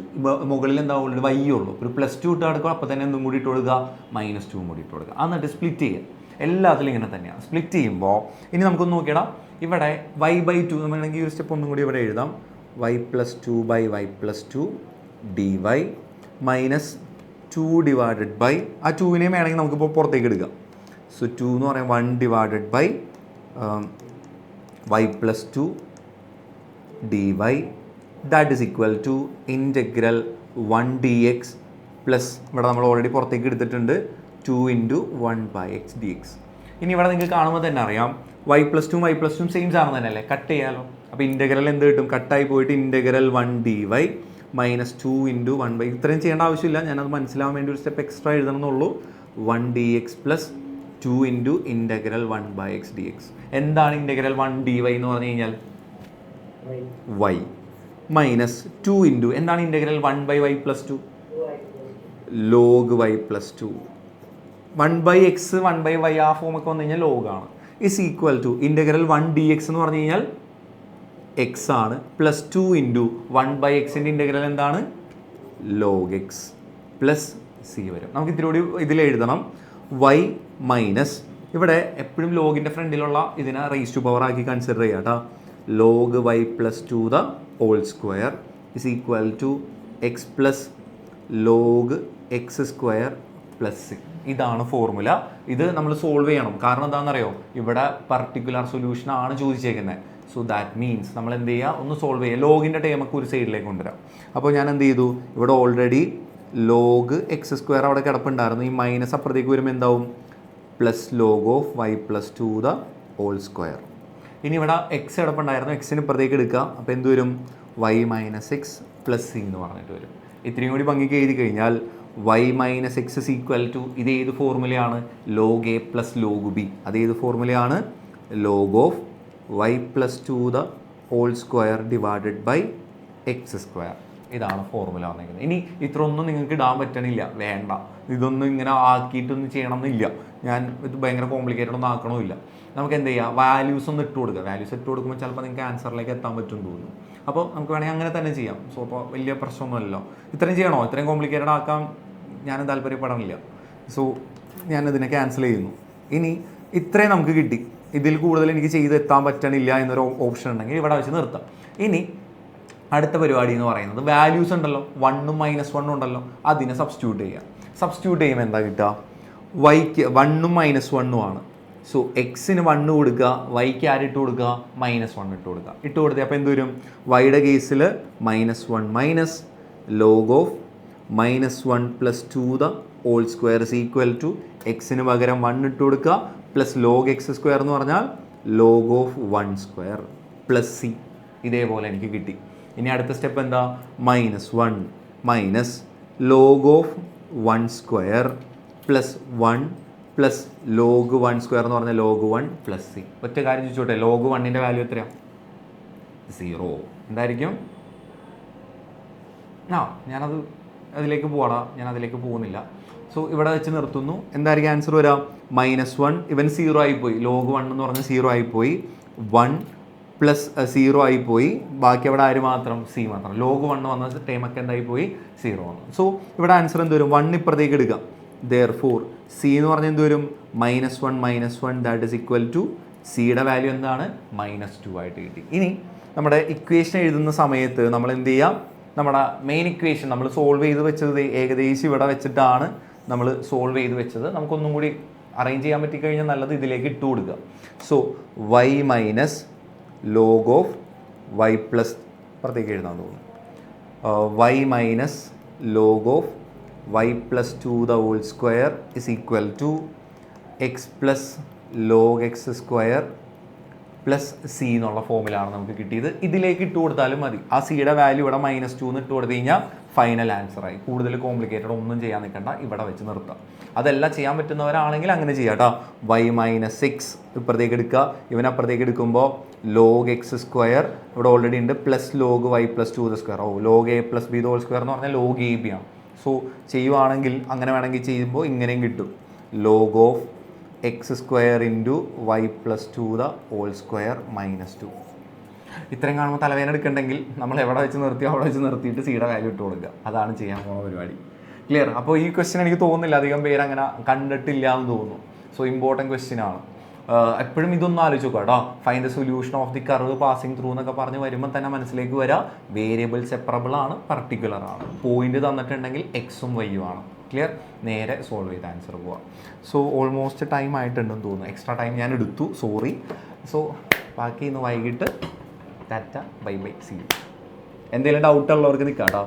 മുകളിൽ എന്താ ഓൾറെഡി y ഉള്ളൂ, ഒരു +2 ഇട്ട് എടുക്കുക, അപ്പോൾ തന്നെ എന്തും കൂടി ഇട്ട് കൊടുക്കുക, -2 കൂടി ഇട്ട് കൊടുക്കുക. എന്നിട്ട് സ്പ്ലിറ്റ് ചെയ്യുക. എല്ലാത്തിലും ഇങ്ങനെ തന്നെയാണ്. സ്പ്ലിറ്റ് ചെയ്യുമ്പോൾ ഇനി നമുക്കൊന്ന് നോക്കിയിടാം. ഇവിടെ y/2 നമ്മളാണെങ്കിൽ ഈ ഒരു സ്റ്റെപ്പ് ഒന്നും കൂടി ഇവിടെ എഴുതാം. y+2/y+2 dy -2 ഡിവൈഡഡ് ബൈ ആ 2വിനെയും വേണമെങ്കിൽ നമുക്കിപ്പോൾ പുറത്തേക്ക് എടുക്കാം. സോ 2 എന്ന് പറയുമ്പോൾ 1 divided by y+2 dy that is equal to integral 1 dx plus ഇവിടെ നമ്മൾ ഓൾറെഡി പുറത്തേക്ക് എടുത്തിട്ടുണ്ട് 2 × 1/x dx. ഇനി ഇവിടെ നിങ്ങൾക്ക് കാണുമ്പോൾ തന്നെ അറിയാം y+2 y+2 സെയിം സാധനം തന്നെ അല്ലേ, കട്ട് ചെയ്യാമല്ലോ. അപ്പോൾ ഇൻറ്റഗ്രൽ എന്ത് കിട്ടും, കട്ടായി പോയിട്ട് ഇൻറ്റഗ്രൽ 1 dy -2 × 1/, ഇത്രയും ചെയ്യേണ്ട ആവശ്യമില്ല, ഞാനത് മനസ്സിലാവാൻ വേണ്ടി ഒരു സ്റ്റെപ്പ് എക്സ്ട്രാ എഴുതണമെന്നുള്ളൂ. 1 dx plus 2 × integral 1/x dx. എന്താണ് ഇൻറ്റഗ്രൽ 1 dy എന്ന് പറഞ്ഞു കഴിഞ്ഞാൽ y -2 × എന്താണ് integral 1/y+2 log y+2. 1/x 1/y ആ ഫോമൊക്കെ വന്നു കഴിഞ്ഞാൽ ലോഗാണ്. Is equal to integral 1 dx എന്ന് പറഞ്ഞു കഴിഞ്ഞാൽ x ആണ്, +2 × 1/x ഇൻറ്റഗ്രൽ എന്താണ്, log x പ്ലസ് c വരും. നമുക്ക് ഇത്തിരി കൂടി ഇതിൽ എഴുതണം. y മൈനസ് ഇവിടെ എപ്പോഴും ലോഗിൻ്റെ ഫ്രണ്ടിലുള്ള ഇതിനെ റേസ് ടു പവർ ആക്കി കൺസിഡർ ചെയ്യാം കേട്ടോ. log y+2 the whole square is equal to x plus log x square plus c. ഇതാണ് ഫോർമുല. ഇത് നമ്മൾ സോൾവ് ചെയ്യണം. കാരണം എന്താണെന്നറിയോ, ഇവിടെ പർട്ടിക്കുലർ സൊല്യൂഷൻ ആണ് ചോദിച്ചേക്കുന്നത്. സോ ദാറ്റ് മീൻസ് നമ്മൾ എന്ത് ചെയ്യുക, ഒന്ന് സോൾവ് ചെയ്യുക. ലോഗിൻ്റെ ടൈമൊക്കെ ഒരു സൈഡിലേക്ക് കൊണ്ടുവരാം. അപ്പോൾ ഞാൻ എന്ത് ചെയ്തു, ഇവിടെ ഓൾറെഡി ലോഗ് x² അവിടെ കിടപ്പുണ്ടായിരുന്നു. ഈ മൈനസ് അപ്പുറത്തേക്ക് വരുമ്പോൾ എന്താവും, plus log of y+2 the whole square. ഇനി ഇവിടെ എക്സ് കിടപ്പുണ്ടായിരുന്നു, എക്സിന് ഇപ്പുറത്തേക്ക് എടുക്കുക. അപ്പോൾ എന്ത് വരും, y - x പ്ലസ് c എന്ന് പറഞ്ഞിട്ട് വരും. ഇത്രയും കൂടി ഭംഗിക്ക് എഴുതി കഴിഞ്ഞാൽ y - x is equal to, ഇത് ഏത് ഫോർമുലയാണ്, log a plus log b. അത് ഏത് ഫോർമുലയാണ്, log of y+2 the whole square divided by x². ഇതാണ് ഫോർമുല വന്നിരിക്കുന്നത്. ഇനി ഇത്ര ഒന്നും നിങ്ങൾക്ക് ഇടാൻ പറ്റണില്ല, വേണ്ട, ഇതൊന്നും ഇങ്ങനെ ആക്കിയിട്ടൊന്നും ചെയ്യണം എന്നില്ല. ഞാൻ ഇത് ഭയങ്കര കോംപ്ലിക്കേറ്റഡ് ഒന്നും ആക്കണമില്ല. നമുക്ക് എന്ത് ചെയ്യുക, വാല്യൂസ് ഒന്ന് ഇട്ട് കൊടുക്കുക. വാല്യൂസ് ഇട്ട് കൊടുക്കുമ്പോൾ ചിലപ്പോൾ നിങ്ങൾക്ക് ആൻസറിലേക്ക് എത്താൻ പറ്റുമെന്ന് തോന്നുന്നു. അപ്പോൾ നമുക്ക് വേണമെങ്കിൽ അങ്ങനെ തന്നെ ചെയ്യാം. സോ അപ്പോൾ വലിയ പ്രശ്നമൊന്നുമല്ലോ. ഇത്രയും ചെയ്യണോ, ഇത്രയും കോംപ്ലിക്കേറ്റഡ് ആക്കാൻ ഞാൻ താല്പര്യപ്പെടണില്ല. സോ ഞാനിതിനെ ക്യാൻസൽ ചെയ്യുന്നു. ഇനി ഇത്രയും നമുക്ക് കിട്ടി, ഇതിൽ കൂടുതൽ എനിക്ക് ചെയ്തെത്താൻ പറ്റണില്ല എന്നൊരു ഓപ്ഷൻ ഉണ്ടെങ്കിൽ ഇവിടെ വെച്ച് നിർത്താം. ഇനി അടുത്ത പരിപാടി എന്ന് പറയുന്നത് വാല്യൂസ് ഉണ്ടല്ലോ, 1ഉം -1ഉം ഉണ്ടല്ലോ, അതിനെ സബ്സ്റ്റിറ്റ്യൂട്ട് ചെയ്യുക. സബ്സ്റ്റിറ്റ്യൂട്ട് ചെയ്യുമ്പോൾ എന്താ കിട്ടുക, വൈക്ക് 1ഉം -1ഉം ആണ്. സോ എക്സിന് 1 കൊടുക്കുക, വൈക്ക് ആര് ഇട്ട് കൊടുക്കുക, -1 ഇട്ട് കൊടുക്കുക. ഇട്ട് കൊടുക്കുക അപ്പോൾ എന്ത് വരും, വൈയുടെ കേസിൽ -1 minus log of -1 + 2 the whole square is equal to എക്സിന് പകരം 1 ഇട്ട് കൊടുക്കുക പ്ലസ് log x² എന്ന് പറഞ്ഞാൽ log of 1² പ്ലസ് c. ഇതേപോലെ എനിക്ക് കിട്ടി. ഇനി അടുത്ത സ്റ്റെപ്പ് എന്താ, -1 minus log of 1² plus 1 plus log 1² എന്ന് പറഞ്ഞാൽ log 1 പ്ലസ് c. ഒറ്റ കാര്യം ചോദിച്ചോട്ടെ, log 1ൻ്റെ വാല്യൂ എത്രയാണ്, 0. എന്തായിരിക്കും, ഞാനത് അതിലേക്ക് പോകടാ, ഞാൻ അതിലേക്ക് പോകുന്നില്ല. സോ ഇവിടെ വെച്ച് നിർത്തുന്നു. എന്തായിരിക്കും ആൻസർ വരാം, -1 ഇവൻ 0 ആയിപ്പോയി, log 1 എന്ന് പറഞ്ഞാൽ 0 ആയിപ്പോയി, 1 പ്ലസ് 0 ആയിപ്പോയി, ബാക്കി അവിടെ ആര് മാത്രം, c മാത്രം. log 1 വന്ന ടൈമൊക്കെ എന്തായിപ്പോയി, 0 വന്നു. സോ ഇവിടെ ആൻസർ എന്ത് വരും, 1 ഇപ്പുറത്തേക്ക് എടുക്കാം. therefore c എന്ന് പറഞ്ഞാൽ എന്ത് വരും, -1 ദാറ്റ് ഈസ് ഈക്വൽ ടു സിയുടെ വാല്യൂ എന്താണ്, -2 ആയിട്ട് കിട്ടി. ഇനി നമ്മുടെ ഇക്വേഷൻ എഴുതുന്ന സമയത്ത് നമ്മൾ എന്ത് ചെയ്യാം, നമ്മുടെ മെയിൻ ഇക്വേഷൻ നമ്മൾ സോൾവ് ചെയ്ത് വെച്ചത് ഏകദേശം ഇവിടെ വെച്ചിട്ടാണ് നമ്മൾ സോൾവ് ചെയ്ത് വെച്ചത്. നമുക്കൊന്നും കൂടി അറേഞ്ച് ചെയ്യാൻ പറ്റിക്കഴിഞ്ഞാൽ നല്ലത്, ഇതിലേക്ക് ഇട്ട് കൊടുക്കുക. So y minus log of y plus പുറത്തേക്ക് എഴുതാൻ തോന്നുന്നു, y minus log of y+2 the whole square is equal to x plus log x² plus c എന്നുള്ള ഫോമിലാണ് നമുക്ക് കിട്ടിയത്. ഇതിലേക്ക് ഇട്ട് കൊടുത്താലും മതി. ആ സിയുടെ വാല്യൂ ഇവിടെ -2 എന്ന് ഇട്ട് കൊടുത്തു കഴിഞ്ഞാൽ ഫൈനൽ ആൻസറായി. കൂടുതൽ കോംപ്ലിക്കേറ്റഡ് ഒന്നും ചെയ്യാൻ നിൽക്കണ്ട, ഇവിടെ വെച്ച് നിർത്താം. അതെല്ലാം ചെയ്യാൻ പറ്റുന്നവരാണെങ്കിൽ അങ്ങനെ ചെയ്യാം കേട്ടോ. y - x ഇപ്പുറത്തേക്ക് എടുക്കുക, ഇവനപ്പുറത്തേക്ക് എടുക്കുമ്പോൾ log x² ഇവിടെ ഓൾറെഡി ഉണ്ട്, plus log y+2 the square. log a plus b the whole square എന്ന് പറഞ്ഞാൽ log ab ആണ്. സോ ചെയ്യുവാണെങ്കിൽ അങ്ങനെ വേണമെങ്കിൽ ചെയ്യുമ്പോൾ ഇങ്ങനെയും കിട്ടും log of x square into y plus 2 the whole square minus 2. ഇത്രയും കാണുമ്പോൾ തലവേദന എടുക്കണ്ടെങ്കിൽ നമ്മൾ എവിടെ വെച്ച് നിർത്തിയോ അവിടെ വെച്ച് നിർത്തിയിട്ട് സിയുടെ വാല്യൂ ഇട്ട് കൊടുക്കുക. അതാണ് ചെയ്യാൻ പോകുന്ന പരിപാടി. ക്ലിയർ? അപ്പോൾ ഈ ക്വസ്റ്റ്യൻ എനിക്ക് തോന്നുന്നില്ല അധികം പേര് അങ്ങനെ കണ്ടിട്ടില്ല എന്ന് തോന്നുന്നു. സോ ഇമ്പോർട്ടൻറ്റ് ക്വസ്റ്റ്യൻ ആണ്. എപ്പോഴും ഇതൊന്നും ആലോചിച്ച് നോക്കുക കേട്ടോ. Find the solution of the curve passing through എന്നൊക്കെ പറഞ്ഞ് വരുമ്പോൾ തന്നെ മനസ്സിലേക്ക് വരാം വേരിയബിൾ സെപ്പറബിൾ ആണ്, പർട്ടിക്കുലർ ആണ്. പോയിന്റ് തന്നിട്ടുണ്ടെങ്കിൽ എക്സും വൈയും ആണ്. ക്ലിയർ? നേരെ സോൾവ് ചെയ്ത് ആൻസർ പോവാം. സോ ഓൾമോസ്റ്റ് ടൈം ആയിട്ടുണ്ടെന്ന് തോന്നുന്നു. എക്സ്ട്രാ ടൈം ഞാൻ എടുത്തു, സോറി. സോ ബാക്കി ഇന്ന് വൈകിട്ട് ടാറ്റ ബൈ ബൈ സീ. എന്തെങ്കിലും ഡൗട്ട് ഉള്ളവർക്ക് നിൽക്കാം കേട്ടോ.